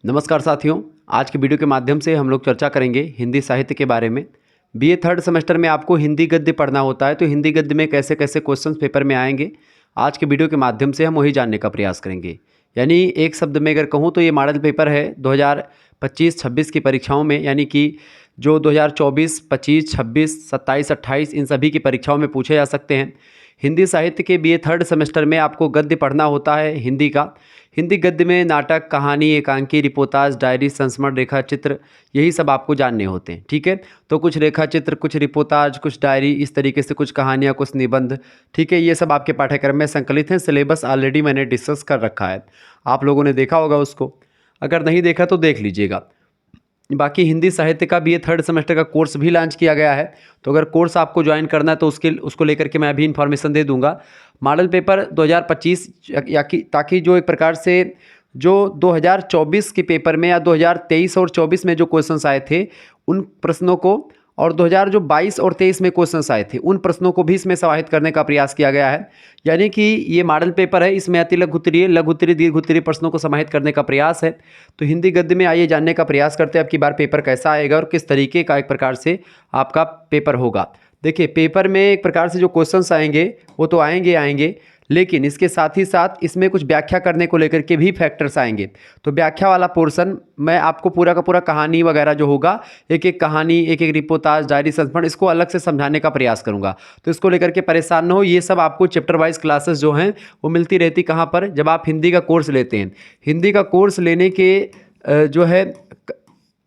नमस्कार साथियों, आज के वीडियो के माध्यम से हम लोग चर्चा करेंगे हिंदी साहित्य के बारे में। बीए थर्ड सेमेस्टर में आपको हिंदी गद्य पढ़ना होता है, तो हिंदी गद्य में कैसे कैसे क्वेश्चंस पेपर में आएंगे, आज के वीडियो के माध्यम से हम वही जानने का प्रयास करेंगे। यानी एक शब्द में अगर कहूँ तो ये मॉडल पेपर है 2025-26 की परीक्षाओं में, यानी कि जो 2024, 25, 26, 27, 28 इन सभी की परीक्षाओं में पूछे जा सकते हैं। हिंदी साहित्य के बीए थर्ड सेमेस्टर में आपको गद्य पढ़ना होता है हिंदी का। हिंदी गद्य में नाटक, कहानी, एकांकी, रिपोर्टाज, डायरी, संस्मरण, रेखाचित्र, यही सब आपको जानने होते हैं। ठीक है, तो कुछ रेखाचित्र, कुछ रिपोर्टाज, कुछ डायरी, इस तरीके से कुछ कहानियाँ, कुछ निबंध, ठीक है, ये सब आपके पाठ्यक्रम में संकलित हैं। सिलेबस ऑलरेडी मैंने डिस्कस कर रखा है, आप लोगों ने देखा होगा उसको, अगर नहीं देखा तो देख लीजिएगा। बाकी हिंदी साहित्य का भी ये थर्ड सेमेस्टर का कोर्स भी लॉन्च किया गया है, तो अगर कोर्स आपको ज्वाइन करना है तो उसको लेकर के मैं अभी इन्फॉर्मेशन दे दूंगा। मॉडल पेपर 2025 ताकि जो एक प्रकार से जो 2024 के पेपर में या 2023 और 24 में जो क्वेश्चंस आए थे उन प्रश्नों को, और 2022 और 23 में क्वेश्चंस आए थे उन प्रश्नों को भी इसमें समाहित करने का प्रयास किया गया है। यानी कि ये मॉडल पेपर है, इसमें अति लघु उत्तरीय, लघु उत्तरीय, दीर्घ उत्तरीय प्रश्नों को समाहित करने का प्रयास है। तो हिंदी गद्य में आइए जानने का प्रयास करते हैं अब की बार पेपर कैसा आएगा और किस तरीके का एक प्रकार से आपका पेपर होगा। देखिए, पेपर में एक प्रकार से जो क्वेश्चंस आएंगे वो तो आएंगे, लेकिन इसके साथ ही साथ इसमें कुछ व्याख्या करने को लेकर के भी फैक्टर्स आएंगे। तो व्याख्या वाला पोर्शन मैं आपको पूरा का पूरा कहानी वगैरह जो होगा, एक एक कहानी, एक एक रिपोर्टाज, डायरी, संस्मरण, इसको अलग से समझाने का प्रयास करूंगा। तो इसको लेकर के परेशान न हो, ये सब आपको चैप्टर वाइज क्लासेस जो हैं वो मिलती रहती कहाँ पर, जब आप हिंदी का कोर्स लेते हैं। हिंदी का कोर्स लेने के जो है,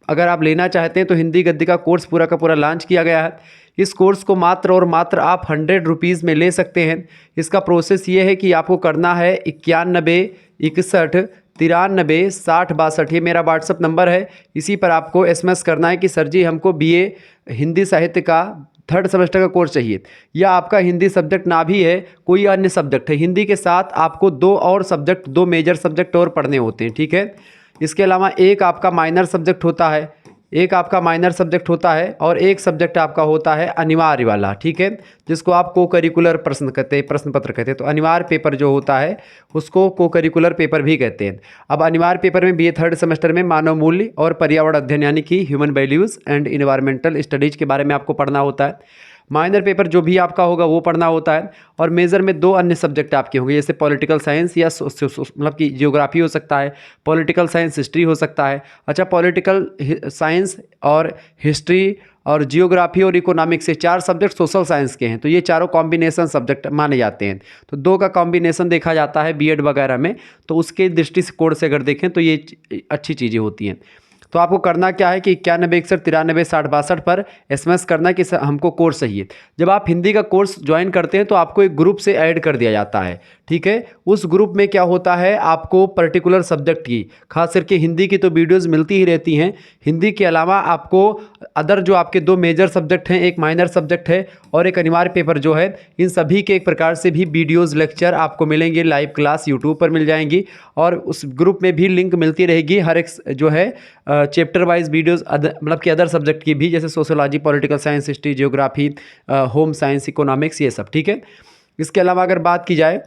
अगर आप लेना चाहते हैं तो हिंदी गद्य का कोर्स पूरा का पूरा लॉन्च किया गया है। इस कोर्स को मात्र और मात्र आप 100 रुपीज़ में ले सकते हैं। इसका प्रोसेस ये है कि आपको करना है 91 61 93 60 62, ये मेरा व्हाट्सअप नंबर है। इसी पर आपको SMS करना है कि सर जी हमको BA हिंदी साहित्य का थर्ड सेमेस्टर का कोर्स चाहिए, या आपका हिंदी सब्जेक्ट ना भी है, कोई अन्य सब्जेक्ट है, हिंदी के साथ आपको दो मेजर सब्जेक्ट और पढ़ने होते हैं। ठीक है, इसके अलावा एक आपका माइनर सब्जेक्ट होता है और एक सब्जेक्ट आपका होता है अनिवार्य वाला। ठीक है, जिसको आप को करिकुलर प्रश्न पत्र कहते हैं। तो अनिवार्य पेपर जो होता है उसको को करिकुलर पेपर भी कहते हैं। अब अनिवार्य पेपर में BA थर्ड सेमेस्टर में मानव मूल्य और पर्यावरण अध्ययन यानी कि human values and environmental studies के बारे में आपको पढ़ना होता है। माइनर पेपर जो भी आपका होगा वो पढ़ना होता है, और मेजर में 2 अन्य सब्जेक्ट आपके होंगे, जैसे पॉलिटिकल साइंस या मतलब कि जियोग्राफी हो सकता है, पॉलिटिकल साइंस हिस्ट्री हो सकता है। अच्छा, पॉलिटिकल साइंस और हिस्ट्री और जियोग्राफी और इकोनॉमिक्स से 4 सब्जेक्ट सोशल साइंस के हैं, तो ये चारों कॉम्बिनेशन सब्जेक्ट माने जाते हैं। तो 2 का कॉम्बिनेशन देखा जाता है बीएड वगैरह में, तो उसके दृष्टिकोण से अगर देखें तो ये अच्छी चीज़ें होती हैं। तो आपको करना क्या है कि 91 61 93 60 62 पर SMS करना है कि हमको कोर्स चाहिए। जब आप हिंदी का कोर्स ज्वाइन करते हैं तो आपको एक ग्रुप से ऐड कर दिया जाता है। ठीक है, उस ग्रुप में क्या होता है, आपको पर्टिकुलर सब्जेक्ट की, खास करके हिंदी की तो वीडियोज़ मिलती ही रहती हैं। हिंदी के अलावा आपको अदर जो आपके 2 मेजर सब्जेक्ट हैं, एक माइनर सब्जेक्ट है और एक अनिवार्य पेपर जो है, इन सभी के एक प्रकार से भी वीडियोज़ लेक्चर आपको मिलेंगे, लाइव क्लास यूट्यूब पर मिल जाएंगी, और उस ग्रुप में भी लिंक मिलती रहेगी हर एक जो है चैप्टर वाइज वीडियोज़, मतलब कि अदर सब्जेक्ट की भी, जैसे sociology, political science, history, geography, home science, economics, ये सब। ठीक है, इसके अलावा अगर बात की जाए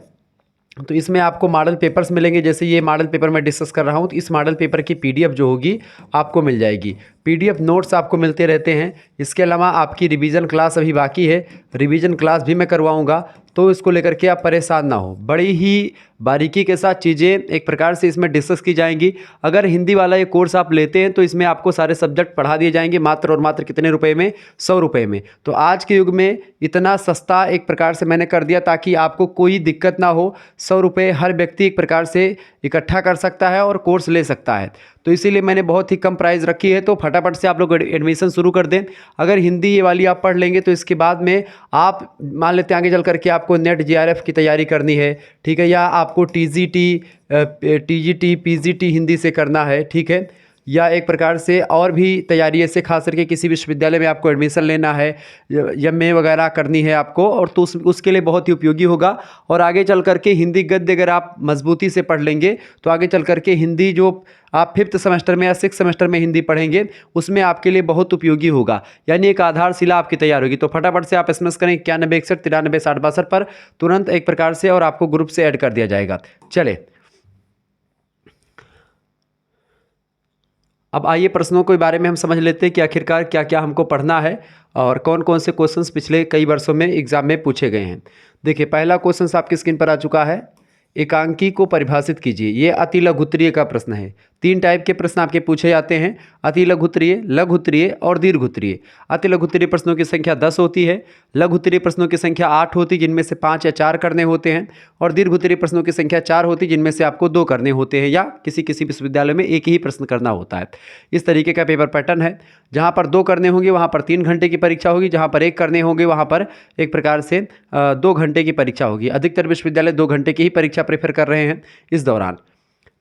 तो इसमें आपको मॉडल पेपर्स मिलेंगे। जैसे ये मॉडल पेपर मैं डिस्कस कर रहा हूँ, तो इस मॉडल पेपर की PDF जो होगी आपको मिल जाएगी। PDF नोट्स आपको मिलते रहते हैं। इसके अलावा आपकी रिवीजन क्लास अभी बाकी है, रिवीजन क्लास भी मैं करवाऊँगा, तो इसको लेकर के आप परेशान ना हो। बड़ी ही बारीकी के साथ चीज़ें एक प्रकार से इसमें डिस्कस की जाएंगी। अगर हिंदी वाला ये कोर्स आप लेते हैं तो इसमें आपको सारे सब्जेक्ट पढ़ा दिए जाएंगे मात्र और मात्र कितने रुपए में, 100 रुपये में। तो आज के युग में इतना सस्ता एक प्रकार से मैंने कर दिया ताकि आपको कोई दिक्कत ना हो। 100 रुपये हर व्यक्ति एक प्रकार से इकट्ठा कर सकता है और कोर्स ले सकता है, तो इसीलिए मैंने बहुत ही कम प्राइस रखी है। तो फटाफट से आप लोग एडमिशन शुरू कर दें। अगर हिंदी ये वाली आप पढ़ लेंगे तो इसके बाद में आप मान लेते हैं आगे चल करके आपको नेट JRF की तैयारी करनी है, ठीक है, या आपको TGT TGT PGT हिंदी से करना है, ठीक है, या एक प्रकार से और भी तैयारी ऐसे खास करके किसी विश्वविद्यालय में आपको एडमिशन लेना है, MA वगैरह करनी है आपको, और तो उसके लिए बहुत ही उपयोगी होगा। और आगे चल करके हिंदी गद्य अगर आप मजबूती से पढ़ लेंगे तो आगे चल करके हिंदी जो आप 5th सेमेस्टर में या 6th सेमेस्टर में हिंदी पढ़ेंगे उसमें आपके लिए बहुत उपयोगी होगा, यानी एक आधारशिला आपकी तैयार होगी। तो फटाफट से आप SMS करें 91 61 93 60 62 पर तुरंत एक प्रकार से, और आपको ग्रुप से ऐड कर दिया जाएगा। चले अब आइए प्रश्नों के बारे में हम समझ लेते हैं कि आखिरकार क्या क्या हमको पढ़ना है और कौन कौन से क्वेश्चंस पिछले कई वर्षों में एग्जाम में पूछे गए हैं। देखिए, पहला क्वेश्चन आपकी स्क्रीन पर आ चुका है। एकांकी को परिभाषित कीजिए। ये अति लघुत्तरीय का प्रश्न है। 3 टाइप के प्रश्न आपके पूछे जाते हैं, अति लघुत्तरीय, लघुत्तरीय और दीर्घोत्तरीय। अति लघुत्तरीय प्रश्नों की संख्या 10 होती है, लघुत्तरीय प्रश्नों की संख्या 8 होती है जिनमें से 5 या 4 करने होते हैं, और दीर्घोत्तरीय प्रश्नों की संख्या 4 होती है जिनमें से आपको 2 करने होते हैं या किसी किसी विश्वविद्यालय में एक ही प्रश्न करना होता है। इस तरीके का पेपर पैटर्न है। जहाँ पर 2 करने होंगे वहाँ पर 3 घंटे की परीक्षा होगी, जहाँ पर 1 करने होंगे वहाँ पर एक प्रकार से 2 घंटे की परीक्षा होगी। अधिकतर विश्वविद्यालय 2 घंटे की ही परीक्षा प्रेफर कर रहे हैं इस दौरान।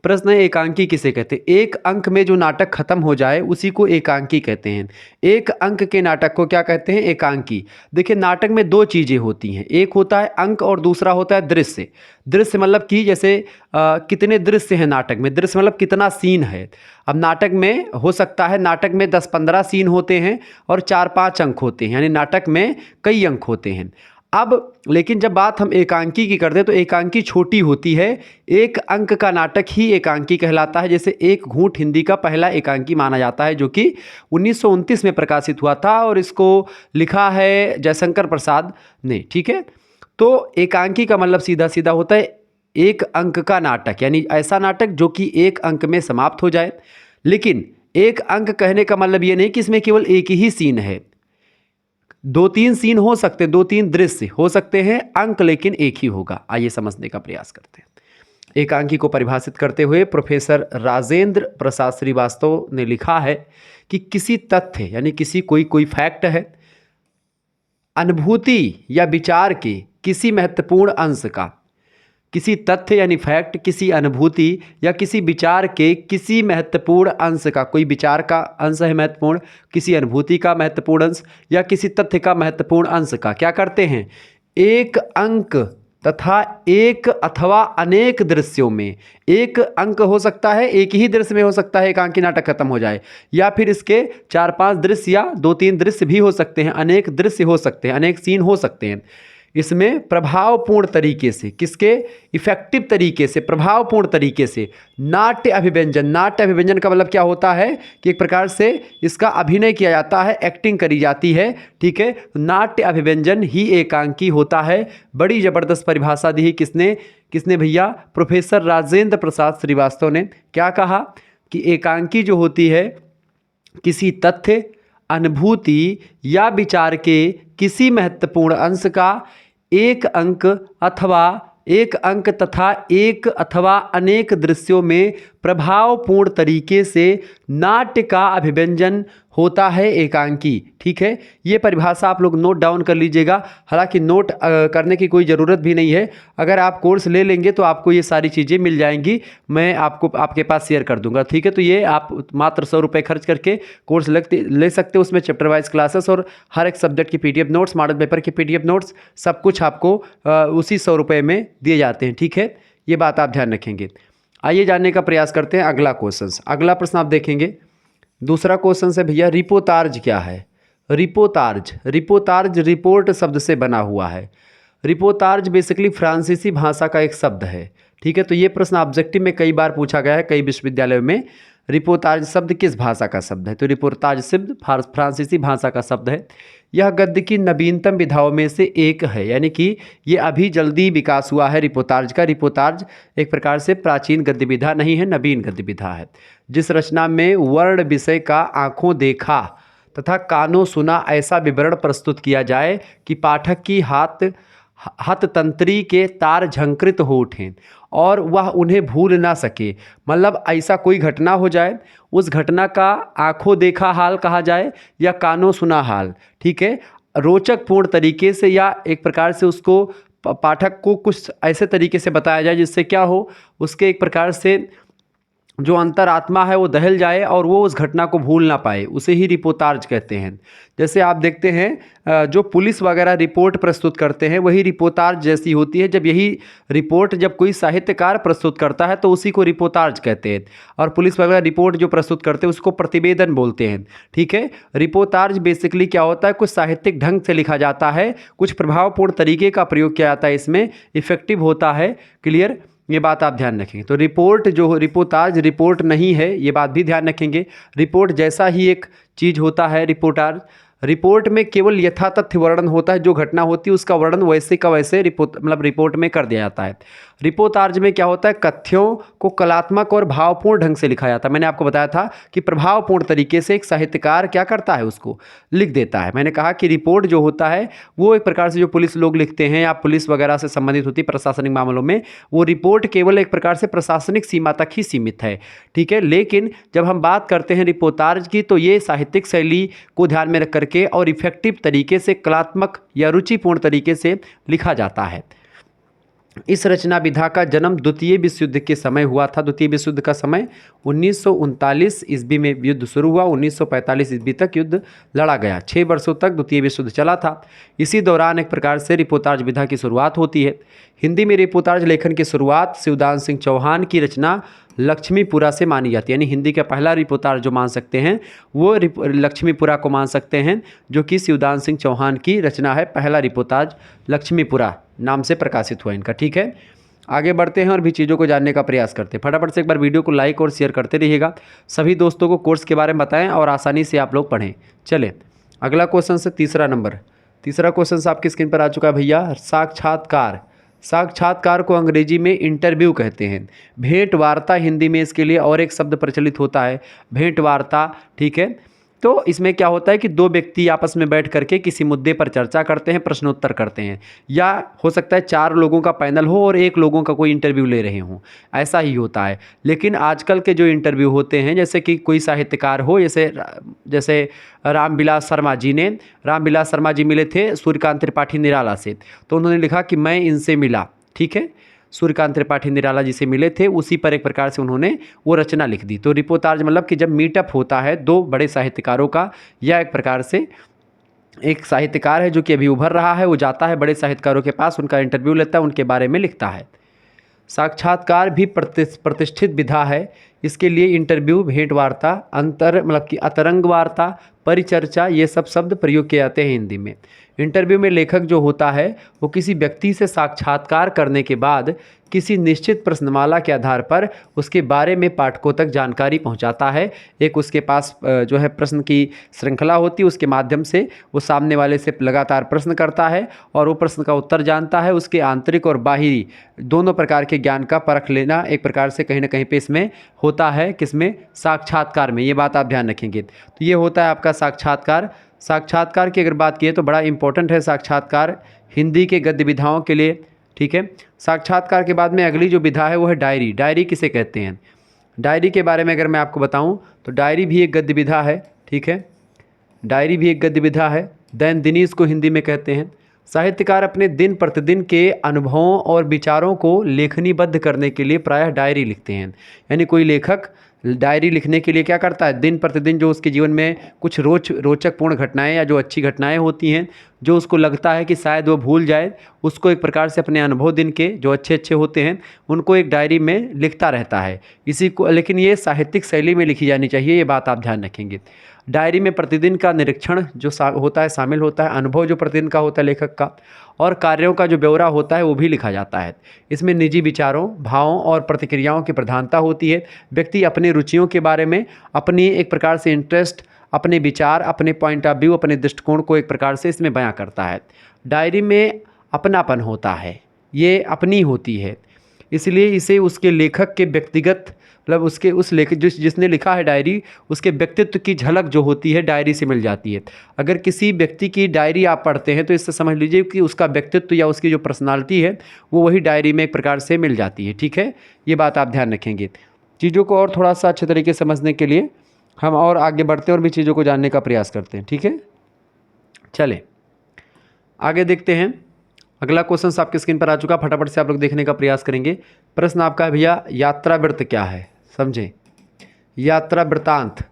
प्रश्न है, एकांकी किसे कहते हैं? एक अंक में जो नाटक खत्म हो जाए उसी को एकांकी कहते हैं। एक अंक के नाटक को क्या कहते हैं? एकांकी। देखिए, नाटक में 2 चीज़ें होती हैं, एक होता है अंक और दूसरा होता है दृश्य। दृश्य मतलब कि जैसे कितने दृश्य हैं नाटक में, दृश्य मतलब कितना सीन है। अब नाटक में हो सकता है, नाटक में 10-15 सीन होते हैं और 4-5 अंक होते हैं, यानी नाटक में कई अंक होते हैं। अब लेकिन जब बात हम एकांकी की करते हैं तो एकांकी छोटी होती है। एक अंक का नाटक ही एकांकी कहलाता है। जैसे एक घूंट हिंदी का पहला एकांकी माना जाता है, जो कि 1929 में प्रकाशित हुआ था और इसको लिखा है जयशंकर प्रसाद ने। ठीक है, तो एकांकी का मतलब सीधा सीधा होता है एक अंक का नाटक, यानी ऐसा नाटक जो कि एक अंक में समाप्त हो जाए। लेकिन एक अंक कहने का मतलब ये नहीं कि इसमें केवल एक ही सीन है, 2-3 सीन हो सकते हैं, 2-3 दृश्य हो सकते हैं, अंक लेकिन एक ही होगा। आइए समझने का प्रयास करते हैं। एकांकी को परिभाषित करते हुए प्रोफेसर राजेंद्र प्रसाद श्रीवास्तव ने लिखा है कि किसी तथ्य यानी किसी कोई फैक्ट है, अनुभूति या विचार के किसी महत्वपूर्ण अंश का, किसी तथ्य यानी फैक्ट, किसी अनुभूति या किसी विचार के किसी महत्वपूर्ण अंश का, कोई विचार का अंश है महत्वपूर्ण, किसी अनुभूति का महत्वपूर्ण अंश या किसी तथ्य का महत्वपूर्ण अंश का क्या करते हैं? एक अंक तथा एक अथवा अनेक दृश्यों में, एक अंक हो सकता है, एक ही दृश्य में हो सकता है एकांकी नाटक खत्म हो जाए, या फिर इसके 4-5 दृश्य या 2-3 दृश्य भी हो सकते हैं, अनेक दृश्य हो सकते हैं, अनेक सीन हो सकते हैं। इसमें प्रभावपूर्ण तरीके से, किसके? इफेक्टिव तरीके से, प्रभावपूर्ण तरीके से नाट्य अभिव्यंजन। नाट्य अभिव्यंजन का मतलब क्या होता है कि एक प्रकार से इसका अभिनय किया जाता है, एक्टिंग करी जाती है। ठीक है, नाट्य अभिव्यंजन ही एकांकी होता है। बड़ी ज़बरदस्त परिभाषा दी किसने भैया? प्रोफेसर राजेंद्र प्रसाद श्रीवास्तव ने। क्या कहा कि एकांकी जो होती है किसी तथ्य, अनुभूति या विचार के किसी महत्वपूर्ण अंश का एक अंक तथा एक अथवा अनेक दृश्यों में प्रभावपूर्ण तरीके से नाट्य का अभिव्यंजन होता है एकांकी। ठीक है, ये परिभाषा आप लोग नोट डाउन कर लीजिएगा। हालांकि नोट करने की कोई ज़रूरत भी नहीं है, अगर आप कोर्स ले लेंगे तो आपको ये सारी चीज़ें मिल जाएंगी, मैं आपको आपके पास शेयर कर दूंगा। ठीक है, तो ये आप मात्र 100 रुपये खर्च करके कोर्स ले सकते हो। उसमें चैप्टर वाइज क्लासेस और हर एक सब्जेक्ट की PDF नोट्स, मॉडल पेपर की PDF नोट्स, सब कुछ आपको उसी 100 रुपये में दिए जाते हैं। ठीक है, ये बात आप ध्यान रखेंगे। आइए जानने का प्रयास करते हैं अगला क्वेश्चन। अगला प्रश्न आप देखेंगे, दूसरा क्वेश्चन है भैया, रिपोर्टाज क्या है? रिपोर्टाज रिपोर्ट शब्द से बना हुआ है। रिपोर्टाज बेसिकली फ्रांसीसी भाषा का एक शब्द है। ठीक है, तो ये प्रश्न ऑब्जेक्टिव में कई बार पूछा गया है कई विश्वविद्यालयों में। रिपोर्टाज शब्द किस भाषा का शब्द है? तो रिपोर्टाज शब्द फ्रांसीसी भाषा का शब्द है। यह गद्य की नवीनतम विधाओं में से एक है, यानी कि ये अभी जल्दी विकास हुआ है रिपोर्टाज का। रिपोर्टाज एक प्रकार से प्राचीन गद्य विधा नहीं है, नवीन गद्य विधा है। जिस रचना में वर्ण विषय का आंखों देखा तथा कानों सुना ऐसा विवरण प्रस्तुत किया जाए कि पाठक की हथतंत्री के तार झंकृत हो उठें और वह उन्हें भूल ना सके। मतलब ऐसा कोई घटना हो जाए, उस घटना का आंखों देखा हाल कहा जाए या कानों सुना हाल। ठीक है, रोचक पूर्ण तरीके से या एक प्रकार से उसको पाठक को कुछ ऐसे तरीके से बताया जाए जिससे क्या हो, उसके एक प्रकार से जो अंतरात्मा है वो दहल जाए और वो उस घटना को भूल ना पाए, उसे ही रिपोर्टाज कहते हैं। जैसे आप देखते हैं जो पुलिस वगैरह रिपोर्ट प्रस्तुत करते हैं वही रिपोर्टाज जैसी होती है। जब यही रिपोर्ट जब कोई साहित्यकार प्रस्तुत करता है तो उसी को रिपोर्टाज कहते हैं, और पुलिस वगैरह रिपोर्ट जो प्रस्तुत करते हैं उसको प्रतिवेदन बोलते हैं। ठीक है, रिपोर्टाज बेसिकली क्या होता है, कुछ साहित्यिक ढंग से लिखा जाता है, कुछ प्रभावपूर्ण तरीके का प्रयोग किया जाता है, इसमें इफेक्टिव होता है। क्लियर? ये बात आप ध्यान रखेंगे। तो रिपोर्ट जो रिपोर्टाज रिपोर्ट नहीं है, ये बात भी ध्यान रखेंगे। रिपोर्ट जैसा ही एक चीज़ होता है रिपोर्टाज, रिपोर्ट में केवल यथातथ्य वर्णन होता है, जो घटना होती है उसका वर्णन वैसे का वैसे रिपोर्ट में कर दिया जाता है। रिपोर्टाज में क्या होता है, कथ्यों को कलात्मक और भावपूर्ण ढंग से लिखा जाता है। मैंने आपको बताया था कि प्रभावपूर्ण तरीके से एक साहित्यकार क्या करता है, उसको लिख देता है। मैंने कहा कि रिपोर्ट जो होता है वो एक प्रकार से जो पुलिस लोग लिखते हैं या पुलिस वगैरह से संबंधित होती है प्रशासनिक मामलों में, वो रिपोर्ट केवल एक प्रकार से प्रशासनिक सीमा तक ही सीमित है, ठीक है। लेकिन जब हम बात करते हैं रिपोर्टाज की, तो ये साहित्यिक शैली को ध्यान में रख करके और इफेक्टिव तरीके से, कलात्मक या रुचिपूर्ण तरीके से लिखा जाता है। इस रचना विधा का जन्म द्वितीय विश्व युद्ध के समय हुआ था। द्वितीय विश्व युद्ध का समय 1939 ईस्वी में युद्ध शुरू हुआ, 1945 ईस्वी तक युद्ध लड़ा गया। 6 वर्षों तक द्वितीय विश्व युद्ध चला था। इसी दौरान एक प्रकार से रिपोर्टाज विधा की शुरुआत होती है। हिंदी में रिपोर्टाज लेखन की शुरुआत शिवदान सिंह चौहान की रचना लक्ष्मीपुरा से मानी जाती है। यानी हिंदी का पहला रिपोर्टाज जो मान सकते हैं वो लक्ष्मीपुरा को मान सकते हैं, जो कि शिवदान सिंह चौहान की रचना है। पहला रिपोर्टाज लक्ष्मीपुरा नाम से प्रकाशित हुआ इनका, ठीक है। आगे बढ़ते हैं और भी चीज़ों को जानने का प्रयास करते हैं। फटाफट से एक बार वीडियो को लाइक और शेयर करते रहिएगा। सभी दोस्तों को कोर्स के बारे में बताएं और आसानी से आप लोग पढ़ें। चलें अगला क्वेश्चन से तीसरा नंबर। तीसरा क्वेश्चन आपकी स्क्रीन पर आ चुका है भैया। साक्षात्कार। साक्षात्कार को अंग्रेजी में इंटरव्यू कहते हैं। भेंट वार्ता हिंदी में इसके लिए और एक शब्द प्रचलित होता है, भेंट वार्ता, ठीक है। तो इसमें क्या होता है कि दो व्यक्ति आपस में बैठ करके किसी मुद्दे पर चर्चा करते हैं, प्रश्नोत्तर करते हैं, या हो सकता है 4 लोगों का पैनल हो और 1 लोगों का कोई इंटरव्यू ले रहे हों, ऐसा ही होता है। लेकिन आजकल के जो इंटरव्यू होते हैं, जैसे कि कोई साहित्यकार हो, जैसे रामविलास शर्मा जी मिले थे सूर्यकांत त्रिपाठी निराला से, तो उन्होंने लिखा कि मैं इनसे मिला, ठीक है। सूर्यकांत त्रिपाठी निराला जी से मिले थे, उसी पर एक प्रकार से उन्होंने वो रचना लिख दी। तो रिपोर्टाज मतलब कि जब मीटअप होता है 2 बड़े साहित्यकारों का, या एक प्रकार से एक साहित्यकार है जो कि अभी उभर रहा है, वो जाता है बड़े साहित्यकारों के पास, उनका इंटरव्यू लेता है, उनके बारे में लिखता है। साक्षात्कार भी प्रतिष्ठित विधा है। इसके लिए इंटरव्यू, भेंट वार्ता, मतलब कि अतरंग वार्ता, परिचर्चा, ये सब शब्द प्रयोग किए जाते हैं हिंदी में। इंटरव्यू में लेखक जो होता है वो किसी व्यक्ति से साक्षात्कार करने के बाद किसी निश्चित प्रश्नमाला के आधार पर उसके बारे में पाठकों तक जानकारी पहुंचाता है। एक उसके पास जो है प्रश्न की श्रृंखला होती है, उसके माध्यम से वो सामने वाले से लगातार प्रश्न करता है और वो प्रश्न का उत्तर जानता है। उसके आंतरिक और बाहरी दोनों प्रकार के ज्ञान का परख लेना एक प्रकार से कहीं ना कहीं पे इसमें होता है, किसमें, साक्षात्कार में। ये बात आप ध्यान रखेंगे। तो ये होता है आपका साक्षात्कार। साक्षात्कार की अगर बात की तो बड़ा इंपॉर्टेंट है साक्षात्कार हिंदी के गद्य विधाओं के लिए, ठीक है। साक्षात्कार के बाद में अगली जो विधा है वो है डायरी। डायरी किसे कहते हैं? डायरी के बारे में अगर मैं आपको बताऊं तो डायरी भी एक गद्य विधा है, ठीक है। डायरी भी एक गद्य विधा है। दैन दिनी इसको हिंदी में कहते हैं। साहित्यकार अपने दिन प्रतिदिन के अनुभवों और विचारों को लेखनीबद्ध करने के लिए प्रायः डायरी लिखते हैं। यानी कोई लेखक डायरी लिखने के लिए क्या करता है, दिन प्रतिदिन जो उसके जीवन में कुछ रोचक पूर्ण घटनाएं या जो अच्छी घटनाएं होती हैं, जो उसको लगता है कि शायद वो भूल जाए, उसको एक प्रकार से अपने अनुभव दिन के जो अच्छे होते हैं उनको एक डायरी में लिखता रहता है। इसी को, लेकिन ये साहित्यिक शैली में लिखी जानी चाहिए, ये बात आप ध्यान रखेंगे। डायरी में प्रतिदिन का निरीक्षण जो होता है शामिल होता है, अनुभव जो प्रतिदिन का होता है लेखक का, और कार्यों का जो ब्यौरा होता है वो भी लिखा जाता है। इसमें निजी विचारों, भावों और प्रतिक्रियाओं की प्रधानता होती है। व्यक्ति अपनी रुचियों के बारे में, अपनी एक प्रकार से इंटरेस्ट, अपने विचार, अपने पॉइंट ऑफ व्यू, अपने दृष्टिकोण को एक प्रकार से इसमें बयां करता है। डायरी में अपनापन होता है, ये अपनी होती है, इसलिए इसे उसके लेखक के व्यक्तिगत, मतलब उसके उस लेखक जिसने लिखा है डायरी, उसके व्यक्तित्व की झलक जो होती है डायरी से मिल जाती है। अगर किसी व्यक्ति की डायरी आप पढ़ते हैं तो इससे समझ लीजिए कि उसका व्यक्तित्व या उसकी जो पर्सनालिटी है वो वही डायरी में एक प्रकार से मिल जाती है, ठीक है। ये बात आप ध्यान रखेंगे। चीज़ों को और थोड़ा सा अच्छे तरीके से समझने के लिए हम और आगे बढ़ते हैं और भी चीज़ों को जानने का प्रयास करते हैं, ठीक है। चलें आगे देखते हैं। अगला क्वेश्चन आपकी स्क्रीन पर आ चुका, फटाफट से आप लोग देखने का प्रयास करेंगे। प्रश्न आपका है भैया, यात्रा वृत्त क्या है? समझें, यात्रा वृत्तांत।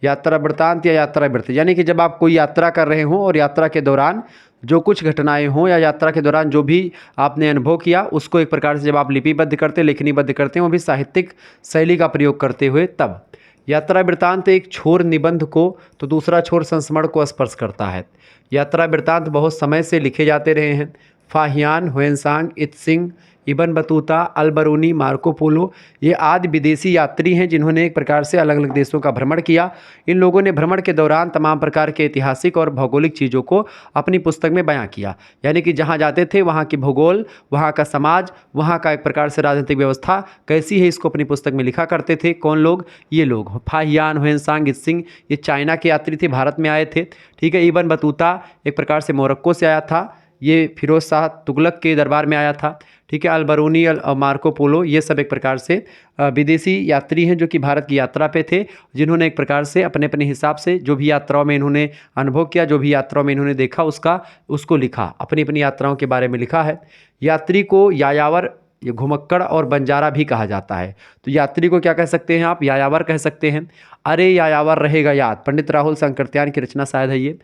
यात्रा वृत्तांत या यात्रा वृत्त यानी कि जब आप कोई यात्रा कर रहे हों और यात्रा के दौरान जो कुछ घटनाएं हों या यात्रा के दौरान जो भी आपने अनुभव किया उसको एक प्रकार से जब आप लिपिबद्ध करते, लेखनीबद्ध करते हैं, वो भी साहित्यिक शैली का प्रयोग करते हुए, तब यात्रा वृत्तांत एक छोर निबंध को तो दूसरा छोर संस्मरण को स्पर्श करता है। यात्रा वृत्तांत बहुत समय से लिखे जाते रहे हैं। Fahien, Hiuen Tsang, Itsing Ibn Battuta, Al-Biruni, Marco Polo, ये आदि विदेशी यात्री हैं जिन्होंने एक प्रकार से अलग अलग देशों का भ्रमण किया। इन लोगों ने भ्रमण के दौरान तमाम प्रकार के ऐतिहासिक और भौगोलिक चीज़ों को अपनी पुस्तक में बयां किया। यानी कि जहाँ जाते थे वहाँ की भूगोल, वहाँ का समाज, वहाँ का एक प्रकार से राजनीतिक व्यवस्था कैसी है, इसको अपनी पुस्तक में लिखा करते थे। कौन लोग? ये लोग फाहियान, ह्वेनसांग, त्सिंग, ये चाइना के यात्री थे, भारत में आए थे। ठीक है। इब्न बतूता एक प्रकार से मोरक्को से आया था, ये फिरोज शाह तुगलक के दरबार में आया था। ठीक है। अल-बरूनी और मार्को पोलो, ये सब एक प्रकार से विदेशी यात्री हैं जो कि भारत की यात्रा पे थे, जिन्होंने एक प्रकार से अपने अपने हिसाब से जो भी यात्राओं में इन्होंने अनुभव किया, जो भी यात्राओं में इन्होंने देखा, उसको लिखा, अपनी अपनी यात्राओं के बारे में लिखा है। यात्री को यायावर, ये घुमक्कड़ और बंजारा भी कहा जाता है। तो यात्री को क्या कह सकते हैं आप? यायावर कह सकते हैं। अरे यायावर रहेगा याद, पंडित राहुल सांकृत्यायन की रचना शायद है ये।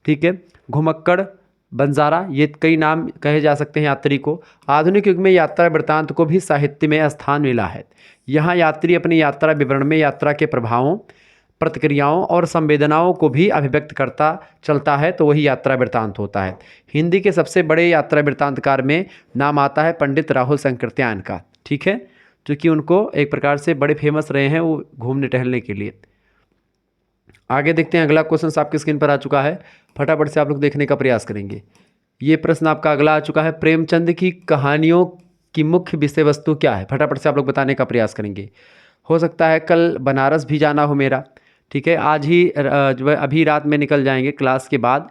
ठीक है। घुमक्कड़, बंजारा, ये कई नाम कहे जा सकते हैं यात्री को। आधुनिक युग में यात्रा वृत्तांत को भी साहित्य में स्थान मिला है। यहाँ यात्री अपनी यात्रा विवरण में यात्रा के प्रभावों, प्रतिक्रियाओं और संवेदनाओं को भी अभिव्यक्त करता चलता है, तो वही यात्रा वृत्तांत होता है। हिंदी के सबसे बड़े यात्रा वृत्तांतकार में नाम आता है पंडित राहुल सांकृत्यायन का। ठीक है। क्योंकि उनको एक प्रकार से बड़े फेमस रहे हैं वो घूमने टहलने के लिए। आगे देखते हैं, अगला क्वेश्चन आपकी स्क्रीन पर आ चुका है, फटाफट से आप लोग देखने का प्रयास करेंगे। ये प्रश्न आपका अगला आ चुका है, प्रेमचंद की कहानियों की मुख्य विषय वस्तु क्या है? फटाफट से आप लोग बताने का प्रयास करेंगे। हो सकता है कल बनारस भी जाना हो मेरा। ठीक है। आज ही जो है अभी रात में निकल जाएंगे, क्लास के बाद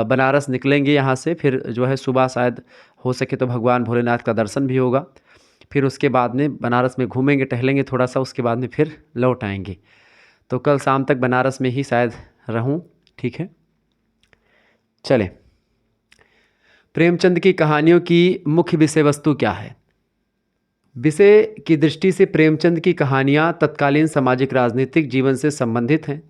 बनारस निकलेंगे यहाँ से, फिर जो है सुबह शायद हो सके तो भगवान भोलेनाथ का दर्शन भी होगा। फिर उसके बाद में बनारस में घूमेंगे टहलेंगे थोड़ा सा, उसके बाद में फिर लौट आएंगे। तो कल शाम तक बनारस में ही शायद रहूं। ठीक है। चलें, प्रेमचंद की कहानियों की मुख्य विषय वस्तु क्या है? विषय की दृष्टि से प्रेमचंद की कहानियाँ तत्कालीन सामाजिक राजनीतिक जीवन से संबंधित हैं।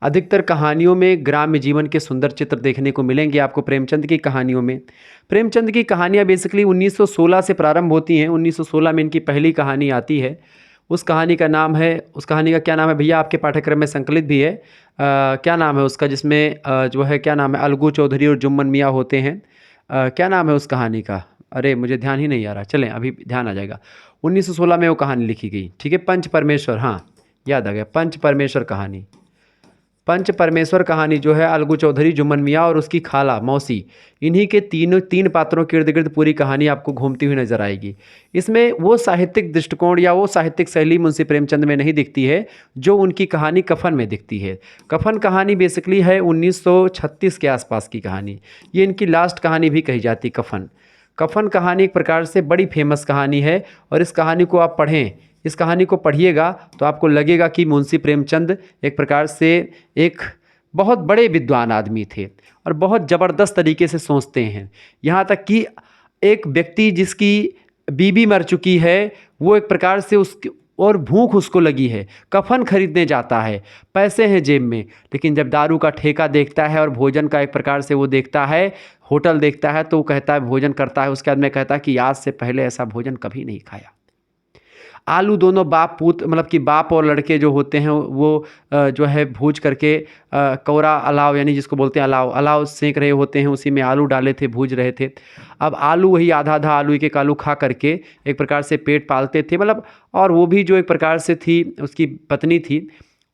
अधिकतर कहानियों में ग्राम्य जीवन के सुंदर चित्र देखने को मिलेंगे आपको प्रेमचंद की कहानियों में। प्रेमचंद की कहानियाँ बेसिकली 1916 से प्रारंभ होती हैं। 1916 में इनकी पहली कहानी आती है। उस कहानी का क्या नाम है भैया? आपके पाठ्यक्रम में संकलित भी है। क्या नाम है उसका, जिसमें जो है क्या नाम है, अलगू चौधरी और जुम्मन मियाँ होते हैं। क्या नाम है उस कहानी का? अरे मुझे ध्यान ही नहीं आ रहा, चलें अभी ध्यान आ जाएगा। 1916 में वो कहानी लिखी गई। ठीक है। पंच परमेश्वर, हाँ याद आ गया, पंच परमेश्वर कहानी। पंच परमेश्वर कहानी जो है अलगू चौधरी, जुम्मन मियाँ और उसकी खाला मौसी, इन्हीं के तीन पात्रों के इर्द गिर्द पूरी कहानी आपको घूमती हुई नजर आएगी। इसमें वो साहित्यिक दृष्टिकोण या वो साहित्यिक शैली मुंशी प्रेमचंद में नहीं दिखती है जो उनकी कहानी कफन में दिखती है। कफन कहानी बेसिकली है 1936 के आसपास की कहानी। ये इनकी लास्ट कहानी भी कही जाती कफन। कफन कहानी एक प्रकार से बड़ी फेमस कहानी है, और इस कहानी को आप पढ़ें, इस कहानी को पढ़िएगा तो आपको लगेगा कि मुंशी प्रेमचंद एक प्रकार से एक बहुत बड़े विद्वान आदमी थे और बहुत ज़बरदस्त तरीके से सोचते हैं। यहाँ तक कि एक व्यक्ति जिसकी बीवी मर चुकी है, वो एक प्रकार से उसकी और भूख उसको लगी है, कफन खरीदने जाता है, पैसे हैं जेब में, लेकिन जब दारू का ठेका देखता है और भोजन का एक प्रकार से वो देखता है, होटल देखता है, तो वो कहता है, भोजन करता है, उसके बाद में कहता है कि आज से पहले ऐसा भोजन कभी नहीं खाया। आलू दोनों बाप पूत, मतलब कि बाप और लड़के जो होते हैं वो जो है भूज करके कौरा अलाव, यानी जिसको बोलते हैं अलाव सेंक रहे होते हैं, उसी में आलू डाले थे, भूज रहे थे। अब आलू वही आधा आधा आलू एक एक आलू खा करके एक प्रकार से पेट पालते थे, मतलब, और वो भी जो एक प्रकार से थी उसकी पत्नी थी,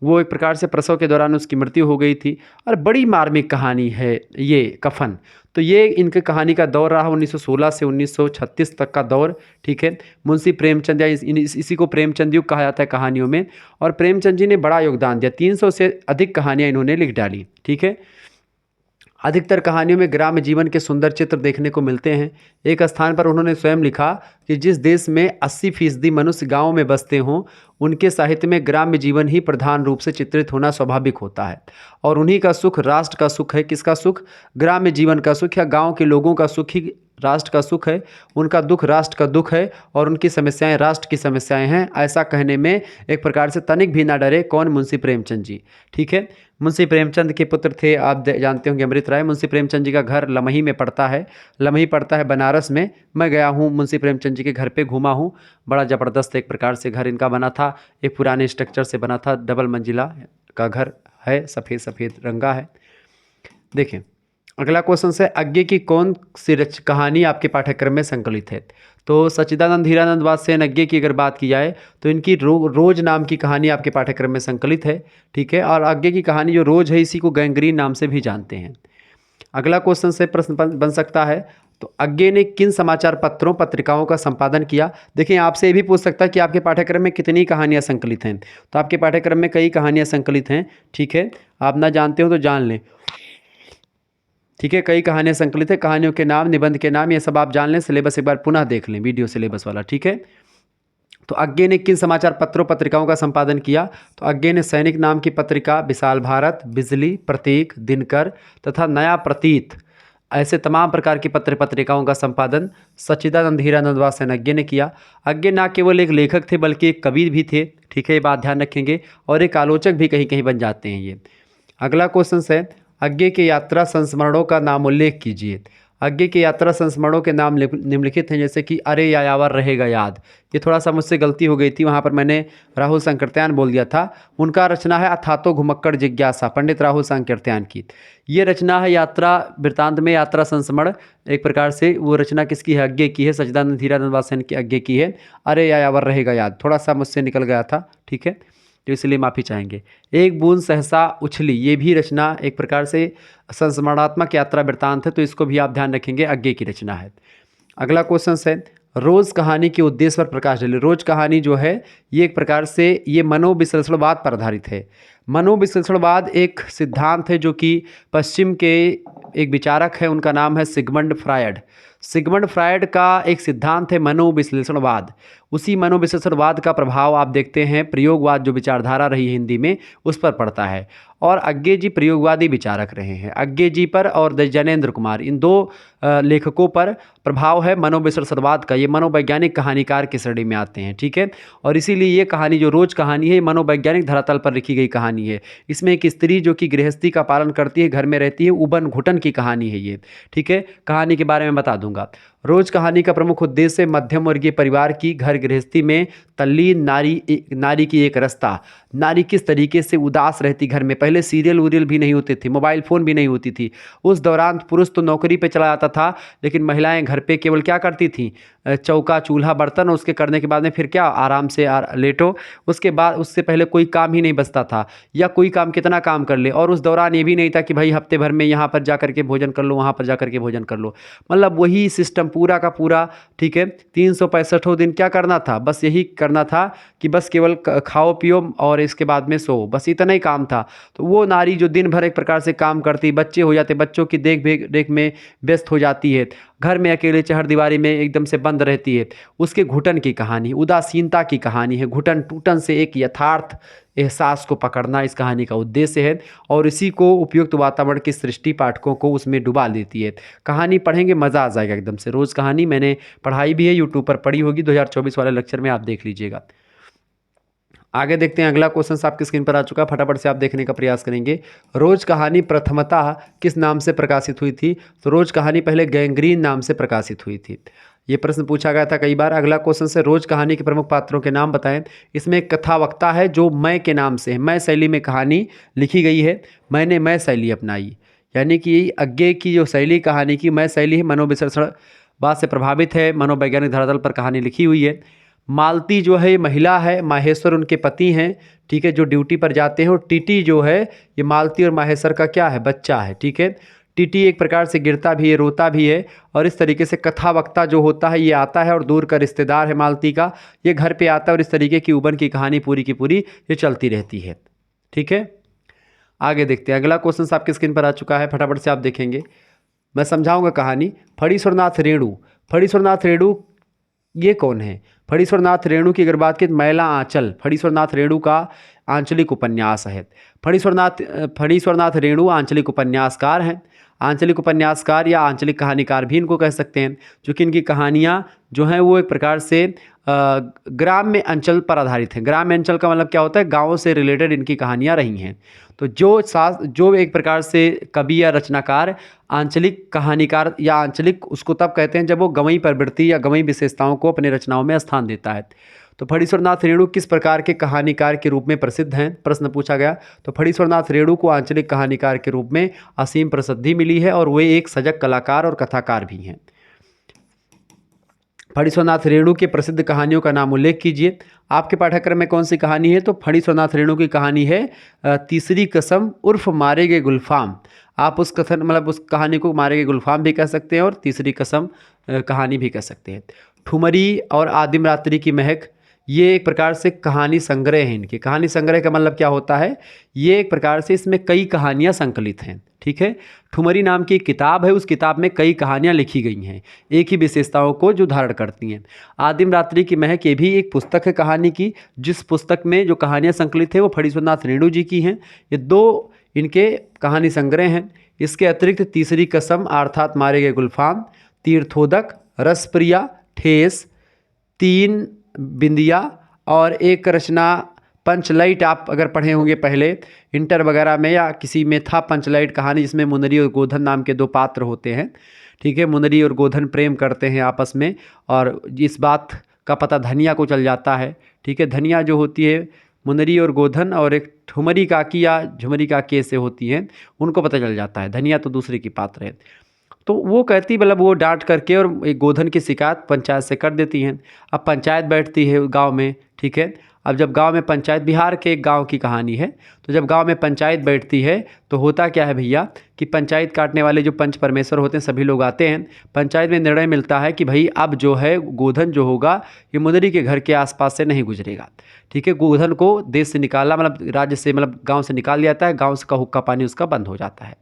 वो एक प्रकार से प्रसव के दौरान उसकी मृत्यु हो गई थी। और बड़ी मार्मिक कहानी है ये कफन। तो ये इनकी कहानी का दौर रहा 1916 से 1936 तक का दौर। ठीक है। मुंशी प्रेमचंद या इसी को प्रेमचंद युग कहा जाता है कहानियों में। और प्रेमचंद जी ने बड़ा योगदान दिया, 300 से अधिक कहानियाँ इन्होंने लिख डाली। ठीक है। अधिकतर कहानियों में ग्राम्य जीवन के सुंदर चित्र देखने को मिलते हैं। एक स्थान पर उन्होंने स्वयं लिखा कि जिस देश में 80% मनुष्य गाँव में बसते हों, उनके साहित्य में ग्राम्य जीवन ही प्रधान रूप से चित्रित होना स्वाभाविक होता है, और उन्हीं का सुख राष्ट्र का सुख है। किसका सुख? ग्राम्य जीवन का सुख या गाँव के लोगों का सुख ही राष्ट्र का सुख है। उनका दुख राष्ट्र का दुख है, और उनकी समस्याएं राष्ट्र की समस्याएं हैं। ऐसा कहने में एक प्रकार से तनिक भी ना डरे। कौन? मुंशी प्रेमचंद जी। ठीक है। मुंशी प्रेमचंद के पुत्र थे, आप जानते होंगे, अमृत राय। मुंशी प्रेमचंद जी का घर लमही में पड़ता है, लमही पड़ता है बनारस में। मैं गया हूँ मुंशी प्रेमचंद जी के घर पे, घूमा हूँ। बड़ा ज़बरदस्त एक प्रकार से घर इनका बना था, एक पुराने स्ट्रक्चर से बना था, डबल मंजिला का घर है, सफ़ेद सफ़ेद रंगा है। देखें, अगला क्वेश्चन है, आगे की कौन सी कहानी आपके पाठ्यक्रम में संकलित है? तो सच्चिदानंद हीरानंद वात्स्ययन अज्ञे की अगर बात की जाए तो इनकी रोज नाम की कहानी आपके पाठ्यक्रम में संकलित है। ठीक है, और आगे की कहानी जो रोज है इसी को गैंग्रीन नाम से भी जानते हैं। अगला क्वेश्चन से प्रश्न बन सकता है, तो आज्ञे ने किन समाचार पत्रों पत्रिकाओं का संपादन किया? देखिए, आपसे ये भी पूछ सकता है कि आपके पाठ्यक्रम में कितनी कहानियां संकलित हैं। तो आपके पाठ्यक्रम में कई कहानियां संकलित हैं। ठीक है, आप ना जानते हो तो जान लें। ठीक है, कई कहानियां संकलित है, कहानियों के नाम, निबंध के नाम, ये सब आप जान लें। सिलेबस एक बार पुनः देख लें, वीडियो सिलेबस वाला। ठीक है, तो आज्ञे ने किन समाचार पत्रों पत्रिकाओं का संपादन किया? तो आज्ञे ने सैनिक नाम की पत्रिका, विशाल भारत, बिजली, प्रतीक, दिनकर तथा नया प्रतीत, ऐसे तमाम प्रकार की पत्र पत्रिकाओं का संपादन सच्चिदानंद हीरानंद वात्स्ययन आज्ञे ने किया। आज्ञे ना केवल एक लेखक थे बल्कि एक कवि भी थे। ठीक है, ये बात ध्यान रखेंगे, और एक आलोचक भी कहीं कहीं बन जाते हैं ये। अगला क्वेश्चन है, आज्ञे के यात्रा संस्मरणों का नाम उल्लेख कीजिए। आज्ञे के यात्रा संस्मरणों के नाम निम्नलिखित हैं, जैसे कि अरे यायावर रहेगा याद। ये थोड़ा सा मुझसे गलती हो गई थी, वहाँ पर मैंने राहुल संकीर्त्यान बोल दिया था। उनका रचना है अथातो घुमक्कड़ जिज्ञासा, पंडित राहुल संकीर्त्यान की ये रचना है। यात्रा वृत्तांत में यात्रा संस्मरण एक प्रकार से वो रचना किसकी है? आज्ञे की है, सच्चिदानंद हीरानंद वात्स्ययन की आज्ञे की है। अरे यायावर रहेगा याद थोड़ा सा मुझसे निकल गया था। ठीक है, तो इसलिए माफ़ी चाहेंगे। एक बूंद सहसा उछली, ये भी रचना एक प्रकार से संस्मरणात्मक यात्रा वृत्तांत है, तो इसको भी आप ध्यान रखेंगे, आज्ञे की रचना है। अगला क्वेश्चन है, रोज कहानी के उद्देश्य पर प्रकाश डालिए। रोज कहानी जो है ये एक प्रकार से ये मनोविश्लेषणवाद पर आधारित है। मनोविश्लेषणवाद एक सिद्धांत है जो कि पश्चिम के एक विचारक है, उनका नाम है सिगमंड फ्रायड। सिगमंड फ्रायड का एक सिद्धांत है मनोविश्लेषणवाद। उसी मनोविश्लेषणवाद का प्रभाव आप देखते हैं प्रयोगवाद जो विचारधारा रही है हिंदी में उस पर पड़ता है, और आज्ञे जी प्रयोगवादी विचारक रहे हैं। आज्ञे जी पर और जैनेन्द्र कुमार, इन दो लेखकों पर प्रभाव है मनोविश्लेषणवाद का। ये मनोवैज्ञानिक कहानीकार की श्रेणी में आते हैं। ठीक है, और इसीलिए ये कहानी जो रोज कहानी है मनोवैज्ञानिक धरातल पर लिखी गई कहानी है। इसमें एक स्त्री जो कि गृहस्थी का पालन करती है, घर में रहती है, उबन घुटन की कहानी है ये। ठीक है, कहानी के बारे में बता दूंगा। रोज कहानी का प्रमुख उद्देश्य मध्यम वर्गीय परिवार की घर गृहस्थी में तल्लीन नारी की एक रास्ता। नारी किस तरीके से उदास रहती घर में। पहले सीरियल वूरियल भी नहीं होते थे, मोबाइल फ़ोन भी नहीं होती थी। उस दौरान पुरुष तो नौकरी पे चला जाता था, लेकिन महिलाएं घर पे केवल क्या करती थीं? चौका चूल्हा बर्तन, उसके करने के बाद में फिर क्या आराम से लेटो। उसके बाद उससे पहले कोई काम ही नहीं बचता था, या कोई काम कितना काम कर ले। और उस दौरान ये भी नहीं था कि भाई हफ्ते भर में यहाँ पर जा करके भोजन कर लो, वहाँ पर जा करके भोजन कर लो। मतलब वही सिस्टम पूरा का पूरा। ठीक है, 365 दिन क्या करना था? बस यही करना था कि बस केवल खाओ पियो और इसके बाद में सो, बस इतना ही काम था। तो वो नारी जो दिन भर एक प्रकार से काम करती, बच्चे हो जाते, बच्चों की देख रेख में व्यस्त हो जाती है, घर में अकेले चहरदीवारी में एकदम से बंद रहती है। उसके घुटन की कहानी, उदासीनता की कहानी है। घुटन टूटन से एक यथार्थ एहसास को पकड़ना इस कहानी का उद्देश्य है, और इसी को उपयुक्त वातावरण की सृष्टि पाठकों को उसमें डुबा देती है। कहानी पढ़ेंगे मज़ा आ जाएगा एकदम से। रोज़ कहानी मैंने पढ़ाई भी है, यूट्यूब पर पढ़ी होगी, 2024 वाले लेक्चर में आप देख लीजिएगा। आगे देखते हैं, अगला क्वेश्चन आपकी स्क्रीन पर आ चुका है, फटाफट से आप देखने का प्रयास करेंगे। रोज कहानी प्रथमतः किस नाम से प्रकाशित हुई थी? तो रोज कहानी पहले गैंग्रीन नाम से प्रकाशित हुई थी। ये प्रश्न पूछा गया था कई बार। अगला क्वेश्चन से रोज कहानी के प्रमुख पात्रों के नाम बताएं। इसमें एक कथावक्ता है जो मैं के नाम से है, मैं शैली में कहानी लिखी गई है। मैंने मैं शैली अपनाई, यानी कि आज्ञे की जो शैली कहानी की मैं शैली है, मनोविश्लेषणवाद से प्रभावित है, मनोवैज्ञानिक धरातल पर कहानी लिखी हुई है। मालती जो है महिला है, माहेश्वर उनके पति हैं। ठीक है, जो ड्यूटी पर जाते हैं। और टीटी जो है ये मालती और माहेश्वर का क्या है? बच्चा है। ठीक है, टीटी एक प्रकार से गिरता भी है, रोता भी है, और इस तरीके से कथावक्ता जो होता है ये आता है और दूर का रिश्तेदार है मालती का, ये घर पे आता है, और इस तरीके की उबन की कहानी पूरी की पूरी ये चलती रहती है। ठीक है, आगे देखते हैं। अगला क्वेश्चन आपकी स्क्रीन पर आ चुका है, फटाफट से आप देखेंगे, मैं समझाऊंगा कहानी। फणीश्वरनाथ रेणु। फणीश्वरनाथ रेणु ये कौन है? फणीश्वरनाथ रेणु की अगर बात की, मैला आंचल फणीश्वरनाथ रेणु का आंचलिक उपन्यास है। फणीश्वरनाथ रेणु आंचलिक उपन्यासकार हैं। आंचलिक उपन्यासकार या आंचलिक कहानीकार भी इनको कह सकते हैं, क्योंकि इनकी कहानियाँ जो हैं वो एक प्रकार से ग्राम्य अंचल पर आधारित हैं। ग्राम्य अंचल का मतलब क्या होता है? गाँव से रिलेटेड इनकी कहानियाँ रही हैं। तो जो एक प्रकार से कवि या रचनाकार आंचलिक कहानीकार या आंचलिक उसको तब कहते हैं जब वो गवई प्रवृत्ति या गवई विशेषताओं को अपने रचनाओं में स्थान देता है। तो फणीश्वरनाथ रेणु किस प्रकार के कहानीकार के रूप में प्रसिद्ध हैं, प्रश्न पूछा गया। तो फणीश्वरनाथ रेणु को आंचलिक कहानीकार के रूप में असीम प्रसिद्धि मिली है और वे एक सजग कलाकार और कथाकार भी हैं। फणीश्वरनाथ रेणु के प्रसिद्ध कहानियों का नाम उल्लेख कीजिए। आपके पाठ्यक्रम में कौन सी कहानी है? तो फणीश्वरनाथ रेणु की कहानी है तीसरी कसम उर्फ मारे गए गुलफाम। आप उस कथन मतलब उस कहानी को मारे गए गुलफाम भी कह सकते हैं और तीसरी कसम कहानी भी कह सकते हैं। ठुमरी और आदिम रात्रि की महक, ये एक प्रकार से कहानी संग्रह है। इनके कहानी संग्रह का मतलब क्या होता है? ये एक प्रकार से इसमें कई कहानियाँ संकलित हैं, ठीक है। ठुमरी नाम की एक किताब है, उस किताब में कई कहानियाँ लिखी गई हैं एक ही विशेषताओं को जो धारण करती हैं। आदिम रात्रि की महक ये भी एक पुस्तक है कहानी की, जिस पुस्तक में जो कहानियाँ संकलित है वो फणीश्वरनाथ रेणु जी की हैं। ये दो इनके कहानी संग्रह हैं। इसके अतिरिक्त तीसरी कसम अर्थात मारे गए गुलफाम, तीर्थोदक, रसप्रिया, ठेस, तीन बिंदिया और एक रचना पंचलाइट। आप अगर पढ़े होंगे पहले इंटर वगैरह में या किसी में था पंचलाइट कहानी, जिसमें मुनरी और गोधन नाम के दो पात्र होते हैं, ठीक है। मुनरी और गोधन प्रेम करते हैं आपस में और इस बात का पता धनिया को चल जाता है, ठीक है। धनिया जो होती है मुनरी और गोधन और एक ठुमरी काकी या झुमरी काकी से होती हैं, उनको पता चल जाता है। धनिया तो दूसरे की पात्र है। तो वो कहती मतलब वो डांट करके और एक गोधन की शिकायत पंचायत से कर देती हैं। अब पंचायत बैठती है गांव में, ठीक है। अब जब गांव में पंचायत, बिहार के एक गांव की कहानी है, तो जब गांव में पंचायत बैठती है तो होता क्या है भैया कि पंचायत काटने वाले जो पंच परमेश्वर होते हैं सभी लोग आते हैं। पंचायत में निर्णय मिलता है कि भाई अब जो है गोधन जो होगा ये मुनरी के घर के आसपास से नहीं गुजरेगा, ठीक है। गोधन को देश से निकाला मतलब राज्य से मतलब गाँव से निकाल दिया जाता है, गाँव का हुक्का पानी उसका बंद हो जाता है।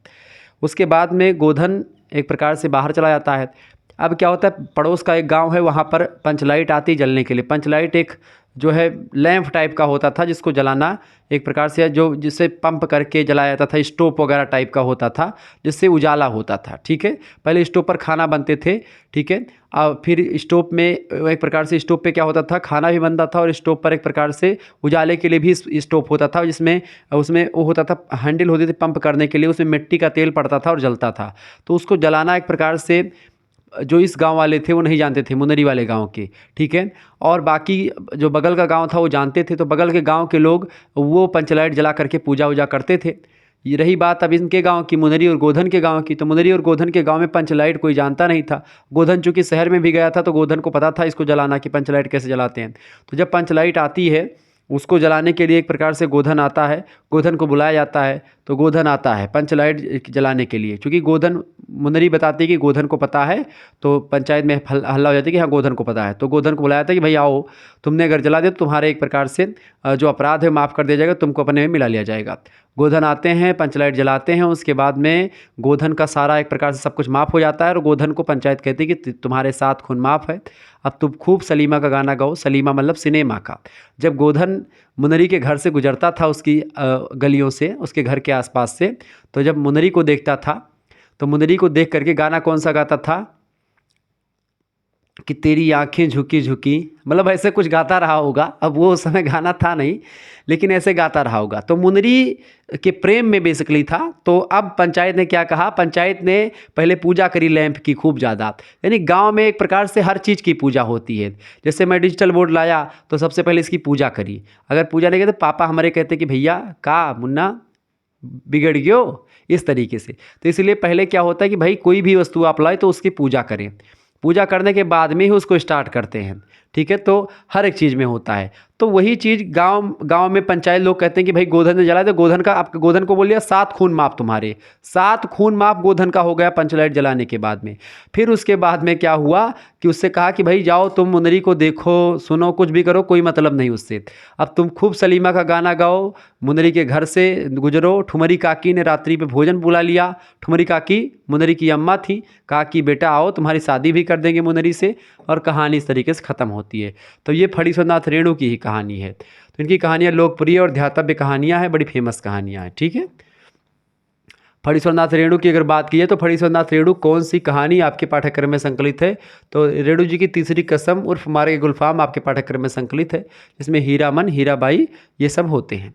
उसके बाद में गोधन एक प्रकार से बाहर चला जाता है। अब क्या होता है, पड़ोस का एक गांव है, वहाँ पर पंचलाइट आती जलने के लिए। पंचलाइट एक जो है लैंप टाइप का होता था जिसको जलाना एक प्रकार से जो जिससे पंप करके जलाया जाता था, स्टोव वगैरह टाइप का होता था जिससे उजाला होता था, ठीक है। पहले स्टोव पर खाना बनते थे, ठीक है। और फिर स्टोव में एक प्रकार से स्टोव पे क्या होता था, खाना भी बनता था और स्टोव पर एक प्रकार से उजाले के लिए भी स्टोव होता था, जिसमें उसमें वो होता था हैंडल होती थी पंप करने के लिए, उसमें मिट्टी का तेल पड़ता था और जलता था। तो उसको जलाना एक प्रकार से जो इस गांव वाले थे वो नहीं जानते थे, मुनरी वाले गांव के, ठीक है। और बाकी जो बगल का गांव था वो जानते थे। तो बगल के गांव के लोग वो पंचलाइट जला करके पूजा वूजा करते थे। ये रही बात अब इनके गांव की, मुनरी और गोधन के गांव की। तो मुनरी और गोधन के गांव में पंचलाइट कोई जानता नहीं था। गोधन चूँकि शहर में भी गया था तो गोधन को पता था इसको जलाना कि पंचलाइट कैसे जलाते हैं। तो जब पंचलाइट आती है उसको जलाने के लिए एक प्रकार से गोधन आता है, गोधन को बुलाया जाता है। तो गोधन आता है पंचलाइट जलाने के लिए। चूँकि गोधन मुनरी बताती है कि गोधन को पता है, तो पंचायत में हल्ला हो जाता है कि हाँ गोधन को पता है। तो गोधन को बुलाया था कि भाई आओ, तुमने अगर जला दिया तो तुम्हारे एक प्रकार से जो अपराध है माफ़ कर दिया जाएगा, तुमको अपने में मिला लिया जाएगा। गोधन आते हैं, पंचलाइट जलाते हैं। उसके बाद में गोधन का सारा एक प्रकार से सब कुछ माफ़ हो जाता है और गोधन को पंचायत कहती है कि तुम्हारे साथ खून माफ़ है, अब तुम खूब सलीमा का गाना गाओ। सलीमा मतलब सिनेमा का। जब गोधन मुनरी के घर से गुजरता था उसकी गलियों से, उसके घर के आसपास से, तो जब मुनरी को देखता था तो मुनरी को देख करके गाना कौन सा गाता था कि तेरी आंखें झुकी झुकी, मतलब ऐसे कुछ गाता रहा होगा। अब वो उस समय गाना था नहीं, लेकिन ऐसे गाता रहा होगा। तो मुनरी के प्रेम में बेसिकली था। तो अब पंचायत ने क्या कहा, पंचायत ने पहले पूजा करी लैंप की खूब ज़्यादा। यानी गांव में एक प्रकार से हर चीज़ की पूजा होती है। जैसे मैं डिजिटल बोर्ड लाया तो सबसे पहले इसकी पूजा करी। अगर पूजा नहीं की तो पापा हमारे कहते कि भैया का मुन्ना बिगड़ गयो, इस तरीके से। तो इसलिए पहले क्या होता है कि भाई कोई भी वस्तु आप लाए तो उसकी पूजा करें। पूजा करने के बाद में ही उसको स्टार्ट करते हैं, ठीक है। तो हर एक चीज़ में होता है। तो वही चीज़ गांव में पंचायत लोग कहते हैं कि भाई गोधन ने जलाया तो गोधन का, आप गोधन को बोलिए 7 खून माफ तुम्हारे, 7 खून माफ गोधन का हो गया पंचलाइट जलाने के बाद में। फिर उसके बाद में क्या हुआ कि उससे कहा कि भाई जाओ तुम मुनरी को देखो सुनो कुछ भी करो, कोई मतलब नहीं उससे, अब तुम खूब सलीमा का गाना गाओ, मुनरी के घर से गुजरो। ठुमरी काकी ने रात्रि पे भोजन बुला लिया। ठुमरी काकी मुनरी की अम्मा थी, कहा कि बेटा आओ तुम्हारी शादी भी कर देंगे मुनरी से, और कहानी इस तरीके से ख़त्म होती है। तो ये फणीश्वरनाथ रेणु की ही कहानी है। तो इनकी कहानियाँ लोकप्रिय और ध्यातव्य कहानियाँ हैं, बड़ी फेमस कहानियाँ हैं, ठीक है। फणीश्वरनाथ रेणु की अगर बात की है तो फणीश्वरनाथ रेणु कौन सी कहानी आपके पाठ्यक्रम में संकलित है? तो रेणु जी की तीसरी कसम उर्फ मारे गए गुलफाम आपके पाठ्यक्रम में संकलित है, जिसमें हीरामन हीराबाई ये सब होते हैं।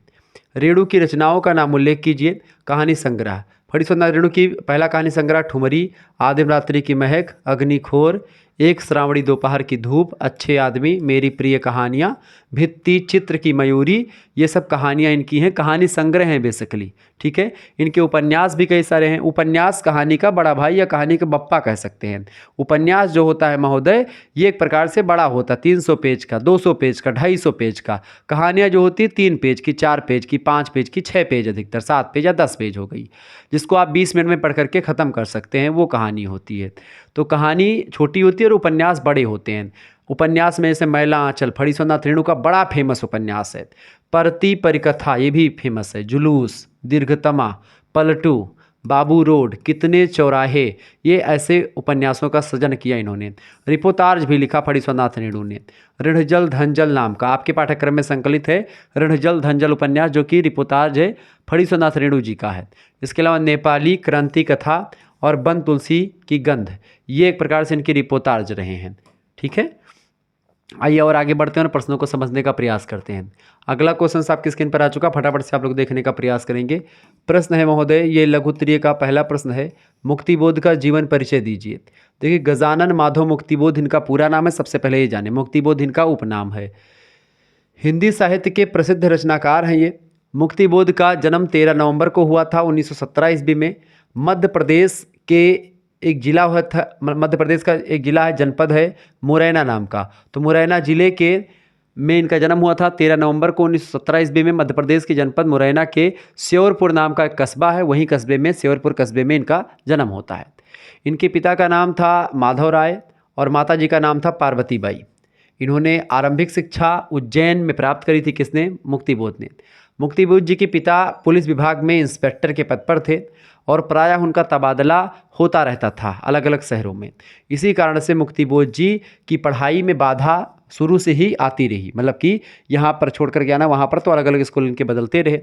रेणु की रचनाओं का नाम उल्लेख कीजिए। कहानी संग्रह, फणीश्वरनाथ रेणु की पहला कहानी संग्रह ठुमरी, आदिम रात्रि की महक, अग्निखोर, एक श्रावणी दोपहर की धूप, अच्छे आदमी, मेरी प्रिय कहानियाँ, भित्ति चित्र की मयूरी, ये सब कहानियाँ इनकी हैं। कहानी संग्रह हैं बेसिकली, ठीक है। इनके उपन्यास भी कई सारे हैं। उपन्यास कहानी का बड़ा भाई या कहानी का बप्पा कह सकते हैं। उपन्यास जो होता है महोदय, ये एक प्रकार से बड़ा होता है, 300 पेज का, 200 पेज का, 250 पेज का। कहानियाँ जो होती है 3 पेज की, 4 पेज की, 5 पेज की, 6 पेज, अधिकतर 7 पेज या 10 पेज हो गई, जिसको आप 20 मिनट में पढ़ करके ख़त्म कर सकते हैं, वो कहानी होती है। तो कहानी छोटी होती है और उपन्यास बड़े होते हैं। उपन्यास में जैसे मैला आंचल, फणी सोमनाथ रेणु का बड़ा फेमस उपन्यास है। परती परिकथा, ये भी फेमस है। जुलूस, दीर्घतमा, पलटू, बाबू रोड, कितने चौराहे, ये ऐसे उपन्यासों का सृजन किया इन्होंने। रिपोर्टाज भी लिखा फणी सोमनाथ रेणु ने। ऋणजल धनजल नाम का आपके पाठ्यक्रम में संकलित है ऋणजल धनजल उपन्यास, जो कि रिपोर्टाज है फणी सोमनाथ रेणु जी का है। इसके अलावा नेपाली क्रांति कथा और बन तुलसी की गंध, ये एक प्रकार से इनके रिपोर्टाज रहे हैं, ठीक है। आइए और आगे बढ़ते हैं और प्रश्नों को समझने का प्रयास करते हैं। अगला क्वेश्चन आपकी स्क्रीन पर आ चुका, फटाफट से आप लोग देखने का प्रयास करेंगे। प्रश्न है महोदय, ये लघु उत्तरीय का पहला प्रश्न है, मुक्तिबोध का जीवन परिचय दीजिए। देखिए, गजानन माधव मुक्तिबोध इनका पूरा नाम है, सबसे पहले ये जाने। मुक्तिबोध इनका उपनाम है। हिंदी साहित्य के प्रसिद्ध रचनाकार हैं ये। मुक्तिबोध का जन्म 13 नवंबर को हुआ था 1917 ईस्वी में। मध्य प्रदेश के एक जिला हुआ था, मध्य प्रदेश का एक जिला है, जनपद है मुरैना नाम का। तो मुरैना जिले के में इनका जन्म हुआ था 13 नवंबर को 1917 ईस्वी में। मध्य प्रदेश के जनपद मुरैना के श्योरपुर नाम का एक कस्बा है, वहीं कस्बे में, श्योरपुर कस्बे में इनका जन्म होता है। इनके पिता का नाम था माधव राय और माता जी का नाम था पार्वती बाई। इन्होंने आरंभिक शिक्षा उज्जैन में प्राप्त करी थी। किसने? मुक्तिबोध ने। मुक्तिबोध जी के पिता पुलिस विभाग में इंस्पेक्टर के पद पर थे और प्रायः उनका तबादला होता रहता था अलग अलग शहरों में। इसी कारण से मुक्तिबोध जी की पढ़ाई में बाधा शुरू से ही आती रही, मतलब कि यहाँ पर छोड़ कर के आना, वहाँ पर तो अलग अलग स्कूल इनके बदलते रहे।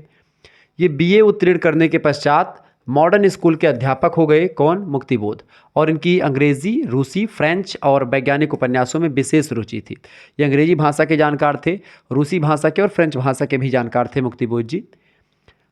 ये बीए उत्तीर्ण करने के पश्चात मॉडर्न स्कूल के अध्यापक हो गए। कौन? मुक्तिबोध। और इनकी अंग्रेजी, रूसी, फ्रेंच और वैज्ञानिक उपन्यासों में विशेष रुचि थी। ये अंग्रेजी भाषा के जानकार थे, रूसी भाषा के और फ्रेंच भाषा के भी जानकार थे मुक्तिबोध जी।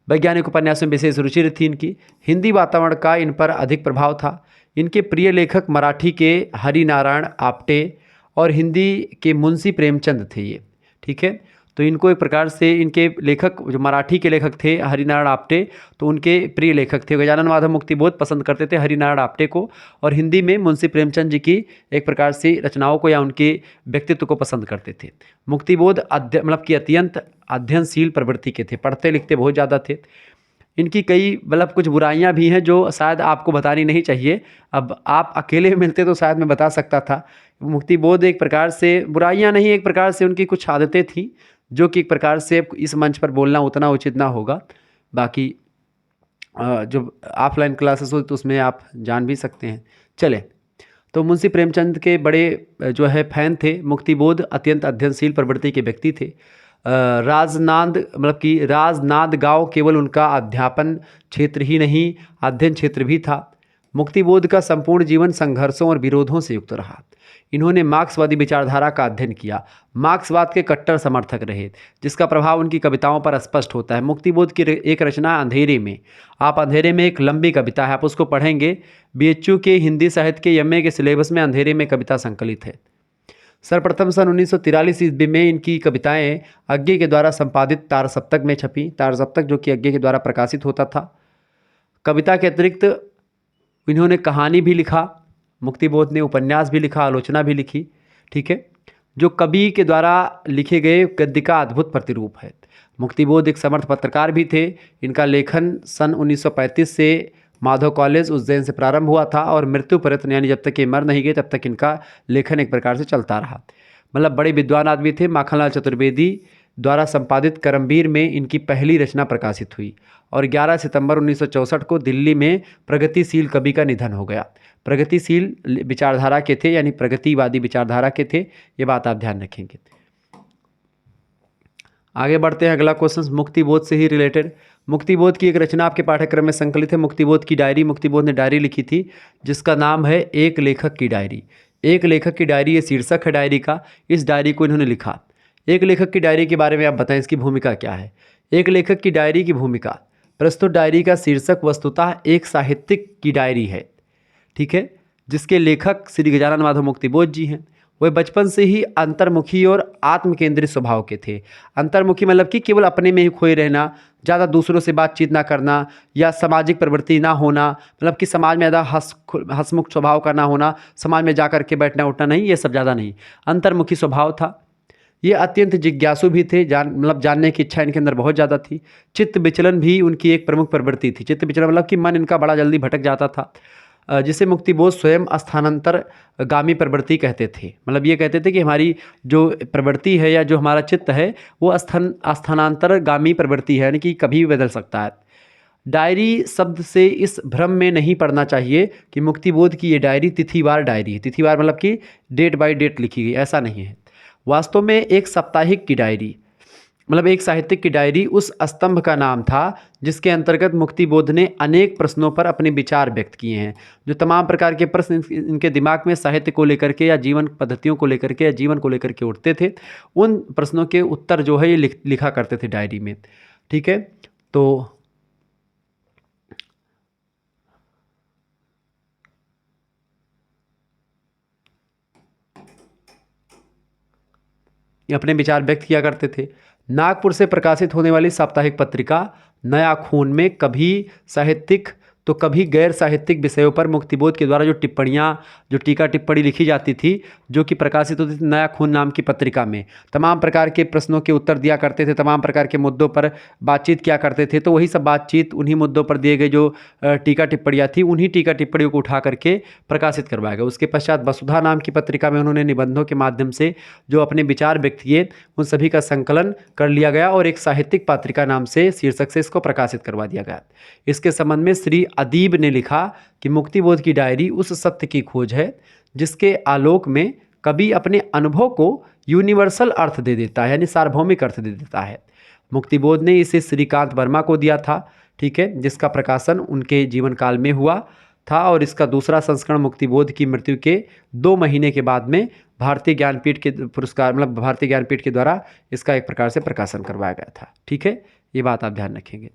वैज्ञानिक उपन्यासों में विशेष रुचि थी इनकी। हिंदी वातावरण का इन पर अधिक प्रभाव था। इनके प्रिय लेखक मराठी के हरिनारायण आप्टे और हिंदी के मुंशी प्रेमचंद थे ये, ठीक है। तो इनको एक प्रकार से इनके लेखक, जो मराठी के लेखक थे हरिनारायण आप्टे, तो उनके प्रिय लेखक थे। गजानन माधव मुक्तिबोध पसंद करते थे हरिनारायण आप्टे को, और हिंदी में मुंशी प्रेमचंद जी की एक प्रकार से रचनाओं को या उनके व्यक्तित्व को पसंद करते थे। मुक्तिबोध मतलब कि अत्यंत अध्ययनशील प्रवृत्ति के थे, पढ़ते लिखते बहुत ज़्यादा थे। इनकी कई मतलब कुछ बुराइयां भी हैं जो शायद आपको बतानी नहीं चाहिए। अब आप अकेले मिलते तो शायद मैं बता सकता था। मुक्तिबोध एक प्रकार से बुराइयां नहीं, एक प्रकार से उनकी कुछ आदतें थी जो कि एक प्रकार से इस मंच पर बोलना उतना उचित ना होगा। बाकी जो ऑफलाइन क्लासेस हो तो उसमें आप जान भी सकते हैं। चले, तो मुंशी प्रेमचंद के बड़े जो है फैन थे। मुक्तिबोध अत्यंत अध्ययनशील प्रवृत्ति के व्यक्ति थे। राजनांद मतलब कि राजनांद गांव केवल उनका अध्यापन क्षेत्र ही नहीं, अध्ययन क्षेत्र भी था। मुक्तिबोध का संपूर्ण जीवन संघर्षों और विरोधों से युक्त रहा। इन्होंने मार्क्सवादी विचारधारा का अध्ययन किया, मार्क्सवाद के कट्टर समर्थक रहे, जिसका प्रभाव उनकी कविताओं पर स्पष्ट होता है। मुक्तिबोध की एक रचना अंधेरे में, आप अंधेरे में एक लंबी कविता है, आप उसको पढ़ेंगे। बीएचयू के हिंदी साहित्य के एमए के सिलेबस में अंधेरे में कविता संकलित है। सर्वप्रथम सन 1943 ईस्वी में इनकी कविताएं अज्ञे के द्वारा संपादित तारसप्तक में छपी। तारसप्तक जो कि अज्ञे के द्वारा प्रकाशित होता था। कविता के अतिरिक्त इन्होंने कहानी भी लिखा, मुक्तिबोध ने उपन्यास भी लिखा, आलोचना भी लिखी, ठीक है, जो कवि के द्वारा लिखे गए गद्य का अद्भुत प्रतिरूप है। मुक्तिबोध एक समर्थ पत्रकार भी थे। इनका लेखन सन 1935 से माधव कॉलेज उज्जैन से प्रारंभ हुआ था और मृत्यु पर्यंत, यानी जब तक ये मर नहीं गए तब तक इनका लेखन एक प्रकार से चलता रहा। मतलब बड़े विद्वान आदमी थे। माखनलाल चतुर्वेदी द्वारा संपादित करमवीर में इनकी पहली रचना प्रकाशित हुई और 11 सितंबर 1964 को दिल्ली में प्रगतिशील कवि का निधन हो गया। प्रगतिशील विचारधारा के थे, यानी प्रगतिवादी विचारधारा के थे, ये बात आप ध्यान रखेंगे। आगे बढ़ते हैं, अगला क्वेश्चन मुक्तिबोध से ही रिलेटेड। मुक्तिबोध की एक रचना आपके पाठ्यक्रम में संकलित है, मुक्तिबोध की डायरी। मुक्तिबोध ने डायरी लिखी थी जिसका नाम है एक लेखक की डायरी। एक लेखक की डायरी, ये शीर्षक है डायरी का। इस डायरी को इन्होंने लिखा। एक लेखक की डायरी के बारे में आप बताएं, इसकी भूमिका क्या है। एक लेखक की डायरी की भूमिका। प्रस्तुत डायरी का शीर्षक वस्तुतः एक साहित्यिक की डायरी है, ठीक है, जिसके लेखक श्री गजानन माधव मुक्तिबोध जी हैं। वे बचपन से ही अंतर्मुखी और आत्मकेंद्रित स्वभाव के थे। अंतर्मुखी मतलब कि केवल अपने में ही खोए रहना, ज़्यादा दूसरों से बातचीत ना करना या सामाजिक प्रवृत्ति ना होना, मतलब कि समाज में ज़्यादा हंसमुख स्वभाव का ना होना, समाज में जा कर के बैठना उठना नहीं, ये सब ज़्यादा नहीं, अंतर्मुखी स्वभाव था। ये अत्यंत जिज्ञासु भी थे, जानने की इच्छा इनके अंदर बहुत ज़्यादा थी। चित्त विचलन भी उनकी एक प्रमुख प्रवृत्ति थी। चित्त विचलन मतलब कि मन इनका बड़ा जल्दी भटक जाता था, जिसे मुक्तिबोध स्वयं स्थानांतर गामी प्रवृत्ति कहते थे। मतलब ये कहते थे कि हमारी जो प्रवृत्ति है या जो हमारा चित्त है वो स्थानांतर गामी प्रवृत्ति है, यानी कि कभी भी बदल सकता है। डायरी शब्द से इस भ्रम में नहीं पड़ना चाहिए कि मुक्तिबोध की ये डायरी तिथिवार डायरी है। तिथिवार मतलब कि डेट बाय डेट लिखी गई, ऐसा नहीं है। वास्तव में एक साप्ताहिक की डायरी, मतलब एक साहित्यिक की डायरी उस स्तंभ का नाम था जिसके अंतर्गत मुक्तिबोध ने अनेक प्रश्नों पर अपने विचार व्यक्त किए हैं। जो तमाम प्रकार के प्रश्न इनके दिमाग में साहित्य को लेकर के या जीवन पद्धतियों को लेकर के या जीवन को लेकर के उठते थे, उन प्रश्नों के उत्तर जो है ये लिखा करते थे डायरी में। ठीक है, तो ये अपने विचार व्यक्त किया करते थे। नागपुर से प्रकाशित होने वाली साप्ताहिक पत्रिका नया खून में कभी साहित्यिक तो कभी गैर साहित्यिक विषयों पर मुक्तिबोध के द्वारा जो टिप्पणियाँ, जो टीका टिप्पणी लिखी जाती थी, जो कि प्रकाशित होती थी नया खून नाम की पत्रिका में, तमाम प्रकार के प्रश्नों के उत्तर दिया करते थे, तमाम प्रकार के मुद्दों पर बातचीत किया करते थे। तो वही सब बातचीत, उन्हीं मुद्दों पर दिए गए जो टीका टिप्पणियाँ थी, उन्हीं टीका टिप्पणियों को उठा करके प्रकाशित करवाया गया। उसके पश्चात वसुधा नाम की पत्रिका में उन्होंने निबंधों के माध्यम से जो अपने विचार व्यक्त किए, उन सभी का संकलन कर लिया गया और एक साहित्यिक पत्रिका नाम से शीर्षक से इसको प्रकाशित करवा दिया गया। इसके संबंध में श्री अदीब ने लिखा कि मुक्तिबोध की डायरी उस सत्य की खोज है जिसके आलोक में कवि अपने अनुभव को यूनिवर्सल अर्थ दे देता है, यानी सार्वभौमिक अर्थ दे देता है। मुक्तिबोध ने इसे श्रीकांत वर्मा को दिया था, ठीक है, जिसका प्रकाशन उनके जीवन काल में हुआ था और इसका दूसरा संस्करण मुक्तिबोध की मृत्यु के 2 महीने के बाद में भारतीय ज्ञानपीठ के पुरस्कार, मतलब भारतीय ज्ञानपीठ के द्वारा इसका एक प्रकार से प्रकाशन करवाया गया था। ठीक है, ये बात आप ध्यान रखेंगे।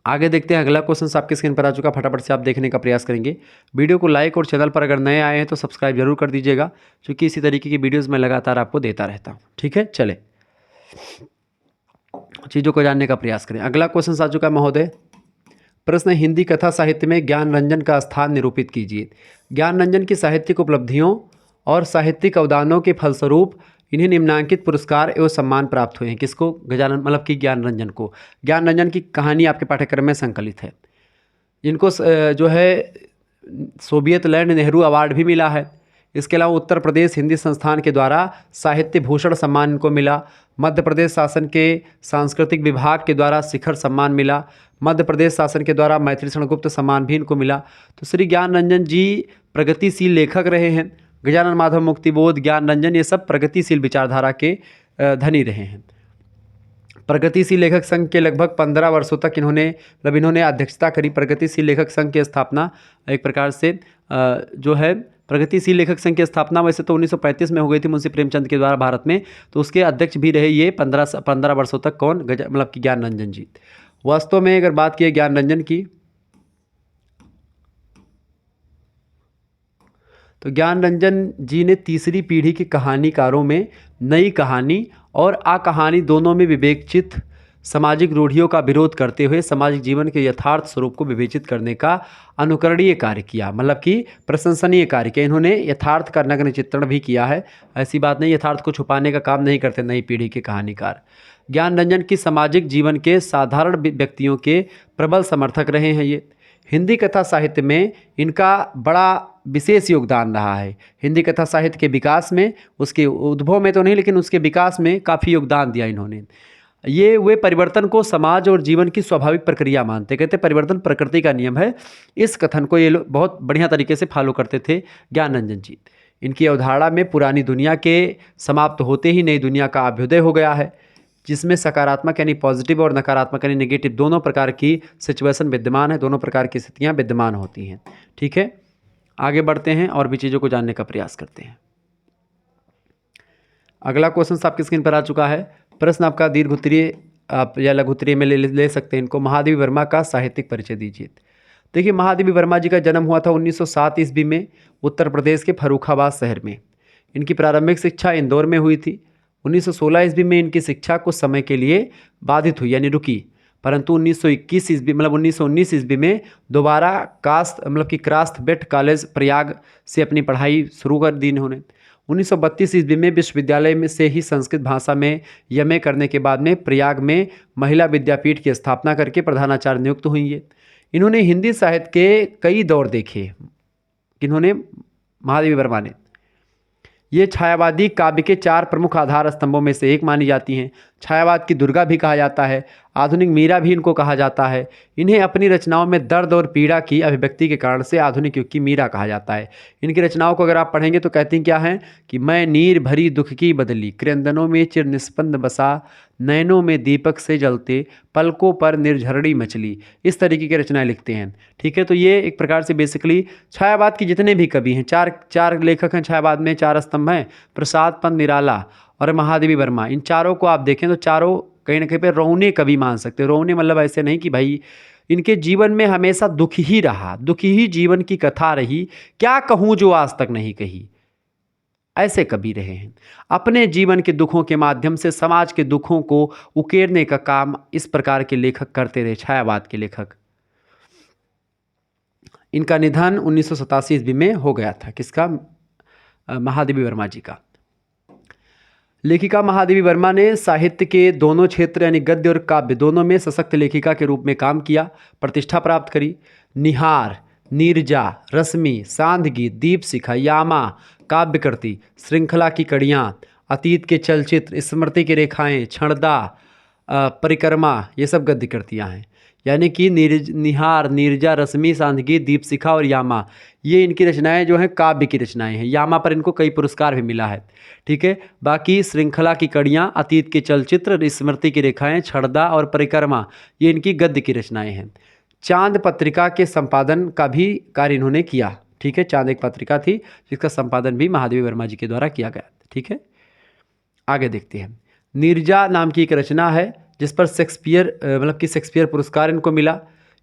आगे देखते हैं, अगला क्वेश्चन आपके स्क्रीन पर आ चुका, फटाफट से आप देखने का प्रयास करेंगे। वीडियो को लाइक और चैनल पर अगर नए आए हैं तो सब्सक्राइब जरूर कर दीजिएगा, क्योंकि इसी तरीके की वीडियोस मैं लगातार आपको देता रहता हूँ। ठीक है, चले चीज़ों को जानने का प्रयास करें। अगला क्वेश्चन आ चुका है महोदय। प्रश्न, हिंदी कथा साहित्य में ज्ञान रंजन का स्थान निरूपित कीजिए। ज्ञान रंजन की साहित्यिक उपलब्धियों और साहित्यिक अवदानों के फलस्वरूप इन्हें निम्नांकित पुरस्कार एवं सम्मान प्राप्त हुए हैं। किसको? गजानन, मतलब कि ज्ञान रंजन को। ज्ञान रंजन की कहानी आपके पाठ्यक्रम में संकलित है। इनको जो है सोवियत लैंड नेहरू अवार्ड भी मिला है। इसके अलावा उत्तर प्रदेश हिंदी संस्थान के द्वारा साहित्य भूषण सम्मान इनको मिला। मध्य प्रदेश शासन के सांस्कृतिक विभाग के द्वारा शिखर सम्मान मिला। मध्य प्रदेश शासन के द्वारा मैथिलीशरण गुप्त सम्मान भी इनको मिला। तो श्री ज्ञान रंजन जी प्रगतिशील लेखक रहे हैं। गजानन माधव मुक्तिबोध, ज्ञान रंजन, ये सब प्रगतिशील विचारधारा के धनी रहे हैं। प्रगतिशील लेखक संघ के लगभग 15 वर्षों तक इन्होंने अध्यक्षता करी। प्रगतिशील लेखक संघ की स्थापना एक प्रकार से जो है प्रगतिशील लेखक संघ की स्थापना वैसे तो 1935 में हो गई थी मुंशी प्रेमचंद के द्वारा भारत में, तो उसके अध्यक्ष भी रहे ये 15 वर्षों तक। कौन? मतलब कि ज्ञान रंजन जी। वास्तव में अगर बात की ज्ञान रंजन की, तो ज्ञान रंजन जी ने तीसरी पीढ़ी के कहानीकारों में नई कहानी और आकहानी दोनों में विवेकचित सामाजिक रूढ़ियों का विरोध करते हुए सामाजिक जीवन के यथार्थ स्वरूप को विवेचित करने का अनुकरणीय कार्य किया, मतलब कि प्रशंसनीय कार्य किया। इन्होंने यथार्थ का नग्न चित्रण भी किया है। ऐसी बात नहीं, यथार्थ को छुपाने का काम नहीं करते नई पीढ़ी के कहानीकार। ज्ञान रंजन की सामाजिक जीवन के साधारण व्यक्तियों के प्रबल समर्थक रहे हैं ये। हिंदी कथा साहित्य में इनका बड़ा विशेष योगदान रहा है। हिंदी कथा साहित्य के विकास में, उसके उद्भव में तो नहीं, लेकिन उसके विकास में काफ़ी योगदान दिया इन्होंने। ये वे परिवर्तन को समाज और जीवन की स्वाभाविक प्रक्रिया मानते, कहते परिवर्तन प्रकृति का नियम है। इस कथन को ये लोग बहुत बढ़िया तरीके से फॉलो करते थे ज्ञान रंजन जी। इनकी अवधारणा में पुरानी दुनिया के समाप्त होते ही नई दुनिया का अभ्युदय हो गया है, जिसमें सकारात्मक यानी पॉजिटिव और नकारात्मक यानी नेगेटिव दोनों प्रकार की सिचुएशन विद्यमान है, दोनों प्रकार की स्थितियाँ विद्यमान होती हैं। ठीक है, आगे बढ़ते हैं और भी चीज़ों को जानने का प्रयास करते हैं। अगला क्वेश्चन आपकी स्क्रीन पर आ चुका है। प्रश्न आपका दीर्घ उत्तरीय आप या लघु उत्तरीय में ले सकते हैं इनको। महादेवी वर्मा का साहित्यिक परिचय दीजिए। देखिए, महादेवी वर्मा जी का जन्म हुआ था 1907 ईस्वी में उत्तर प्रदेश के फर्रुखाबाद शहर में। इनकी प्रारंभिक शिक्षा इंदौर में हुई थी। 1916 ईस्वी में इनकी शिक्षा कुछ समय के लिए बाधित हुई यानी रुकी, परंतु 1921 ईस्वी 1919 ईस्वी में दोबारा क्रास्ट बेट कॉलेज प्रयाग से अपनी पढ़ाई शुरू कर दी इन्होंने। 1932 ईस्वी में विश्वविद्यालय में से ही संस्कृत भाषा में एमए करने के बाद में प्रयाग में महिला विद्यापीठ की स्थापना करके प्रधानाचार्य नियुक्त हुई है। इन्होंने हिंदी साहित्य के कई दौर देखे। इन्होंने महादेवी वर्मा ने ये छायावादी काव्य के 4 प्रमुख आधार स्तंभों में से एक मानी जाती हैं। छायावाद की दुर्गा भी कहा जाता है, आधुनिक मीरा भी इनको कहा जाता है। इन्हें अपनी रचनाओं में दर्द और पीड़ा की अभिव्यक्ति के कारण से आधुनिक युग की मीरा कहा जाता है। इनकी रचनाओं को अगर आप पढ़ेंगे तो कहती क्या हैं कि मैं नीर भरी दुख की बदली, क्रंदनों में चिर निस्पंद बसा, नैनों में दीपक से जलते, पलकों पर निर्झरड़ी मछली। इस तरीके की रचनाएं लिखते हैं। ठीक है, तो ये एक प्रकार से बेसिकली छायावाद के जितने भी कवि हैं, चार लेखक हैं छायावाद में, 4 स्तंभ हैं, प्रसाद पंत निराला और महादेवी वर्मा। इन चारों को आप देखें तो चारों कहीं ना कहीं पे रौने कवि मान सकते हैं। रौने मतलब ऐसे नहीं कि भाई इनके जीवन में हमेशा दुख ही रहा, दुखी ही जीवन की कथा रही, क्या कहूँ जो आज तक नहीं कही, ऐसे कवि रहे हैं। अपने जीवन के दुखों के माध्यम से समाज के दुखों को उकेरने का काम इस प्रकार के लेखक करते रहे, छायावाद के लेखक। इनका निधन 1987 ईस्वी में हो गया था। किसका? महादेवी वर्मा जी का। लेखिका महादेवी वर्मा ने साहित्य के दोनों क्षेत्र यानी गद्य और काव्य दोनों में सशक्त लेखिका के रूप में काम किया, प्रतिष्ठा प्राप्त करी। निहार, नीरजा, रश्मि, सांध्गी, दीपशिखा, यामा, काव्यकृति, श्रृंखला की कड़ियाँ, अतीत के चलचित्र, स्मृति की रेखाएं, क्षणदा, परिक्रमा, ये सब गद्य कृतियाँ हैं। यानी कि निहार, नीरजा, रश्मि, सांध्गी, दीपशिखा और यामा, ये इनकी रचनाएं जो हैं काव्य की रचनाएं हैं। यामा पर इनको कई पुरस्कार भी मिला है। ठीक है, बाकी श्रृंखला की कड़ियाँ, अतीत के चलचित्र, स्मृति की रेखाएं, क्षणदा और परिक्रमा, ये इनकी गद्य की रचनाएं हैं। चांद पत्रिका के संपादन का भी कार्य इन्होंने किया। ठीक है, चांद एक पत्रिका थी जिसका संपादन भी महादेवी वर्मा जी के द्वारा किया गया। ठीक है, आगे देखते हैं। नीरजा नाम की एक रचना है जिस पर शेक्सपियर पुरस्कार इनको मिला।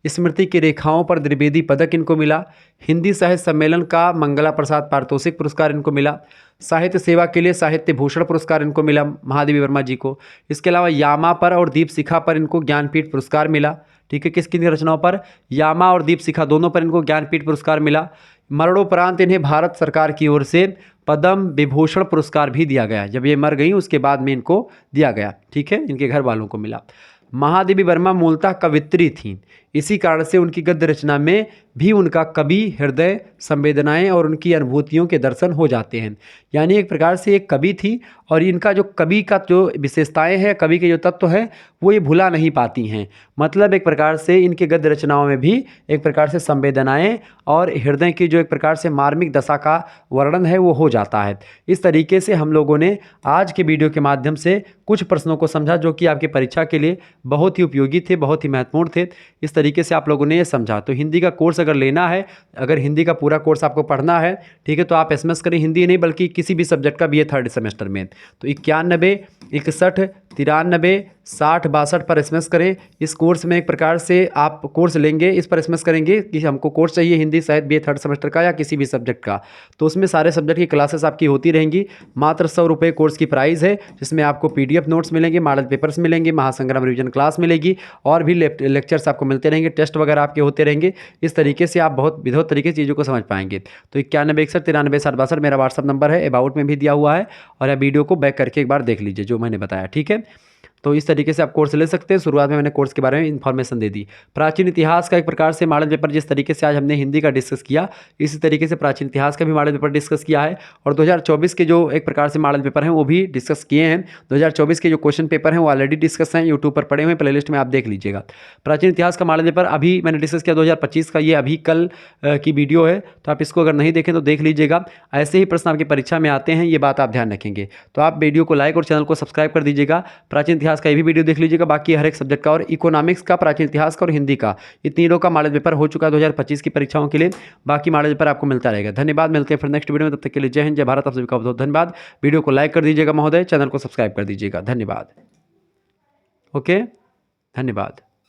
स्मृति की रेखाओं पर द्विवेदी पदक इनको मिला। हिंदी साहित्य सम्मेलन का मंगला प्रसाद पारितोषिक पुरस्कार इनको मिला। साहित्य सेवा के लिए साहित्य भूषण पुरस्कार इनको मिला महादेवी वर्मा जी को। इसके अलावा यामा पर और दीपशिखा पर इनको ज्ञानपीठ पुरस्कार मिला। ठीक है, किसकी रचनाओं पर? यामा और दीपशिखा दोनों पर इनको ज्ञानपीठ पुरस्कार मिला। मरणोपरांत इन्हें भारत सरकार की ओर से पद्म विभूषण पुरस्कार भी दिया गया। जब ये मर गई उसके बाद में इनको दिया गया। ठीक है, इनके घर वालों को मिला। महादेवी वर्मा मूलतः कवित्री थीं, इसी कारण से उनकी गद्य रचना में भी उनका कवि हृदय, संवेदनाएं और उनकी अनुभूतियों के दर्शन हो जाते हैं। यानी एक प्रकार से एक कवि थी और इनका जो कवि का जो विशेषताएं हैं, कवि के जो तत्व हैं, वो ये भुला नहीं पाती हैं। मतलब एक प्रकार से इनके गद्य रचनाओं में भी एक प्रकार से संवेदनाएं और हृदय की जो एक प्रकार से मार्मिक दशा का वर्णन है वो हो जाता है। इस तरीके से हम लोगों ने आज के वीडियो के माध्यम से कुछ प्रश्नों को समझा जो कि आपकी परीक्षा के लिए बहुत ही उपयोगी थे, बहुत ही महत्वपूर्ण थे। इस तरीके से आप लोगों ने ये समझा। तो हिंदी का कोर्स अगर लेना है, अगर हिंदी का पूरा कोर्स आपको पढ़ना है, ठीक है, तो आप SMS करें, हिंदी नहीं बल्कि किसी भी सब्जेक्ट का BA 3rd सेमेस्टर में। तो 91 61 93 60 62 पर SMS करें। इस कोर्स में एक प्रकार से आप कोर्स लेंगे, इस पर SMS करेंगे कि हमको कोर्स चाहिए हिंदी साहित्य BA 3rd सेमेस्टर का या किसी भी सब्जेक्ट का, तो उसमें सारे सब्जेक्ट की क्लासेस आपकी होती रहेंगी। मात्र 100 रुपये कोर्स की प्राइस है, जिसमें आपको PDF नोट्स मिलेंगे, मॉडल पेपर्स मिलेंगे, महासंग्राम रिवीजन क्लास मिलेगी और भी लेक्चर्स आपको मिलते रहेंगे, टेस्ट वगैरह आपके होते रहेंगे। इस तरीके से आप बहुत विधिवत तरीके से चीज़ों को समझ पाएंगे। तो 91 61 93 60 62 मेरा व्हाट्सअप नंबर है, अबाउट में भी दिया हुआ है, और यह वीडियो को बैक करके एक बार देख लीजिए जो मैंने बताया। ठीक है, तो इस तरीके से आप कोर्स ले सकते हैं। शुरुआत में मैंने कोर्स के बारे में इन्फॉर्मेशन दे दी। प्राचीन इतिहास का एक प्रकार से मॉडल पेपर जिस तरीके से आज हमने हिंदी का डिस्कस किया, इसी तरीके से प्राचीन इतिहास का भी मॉडल पेपर डिस्कस किया है, और 2024 के जो एक प्रकार से मॉडल पेपर हैं वो भी डिस्कस किए हैं। 2024 के जो क्वेश्चन पेपर हैं वो ऑलरेडी डिस्कस हैं, यूट्यूब पर पड़े हुए प्लेलिस्ट में आप देख लीजिएगा। प्राचीन इतिहास का मॉडल पेपर अभी मैंने डिस्कस किया 2025 का, ये अभी कल की वीडियो है, तो आप इसको अगर नहीं देखें तो देख लीजिएगा। ऐसे ही प्रश्न आपकी परीक्षा में आते हैं, ये बात आप ध्यान रखेंगे। तो आप वीडियो को लाइक और चैनल को सब्सक्राइब कर दीजिएगा। प्राचीन इतिहास का ये भी वीडियो देख लीजिएगा, बाकी हर एक सब्जेक्ट का, और इकोनॉमिक्स का, प्राचीन इतिहास का और हिंदी का, ये तीनों का मॉडल पेपर हो चुका है 2025 की परीक्षाओं के लिए। बाकी मॉडल पेपर आपको मिलता रहेगा। धन्यवाद, मिलते हैं फिर नेक्स्ट वीडियो में। तब तक के लिए जय हिंद, जय भारत। आप सभी का बहुत धन्यवाद। वीडियो को लाइक कर दीजिएगा महोदय, चैनल को सब्सक्राइब कर दीजिएगा। धन्यवाद। ओके, धन्यवाद।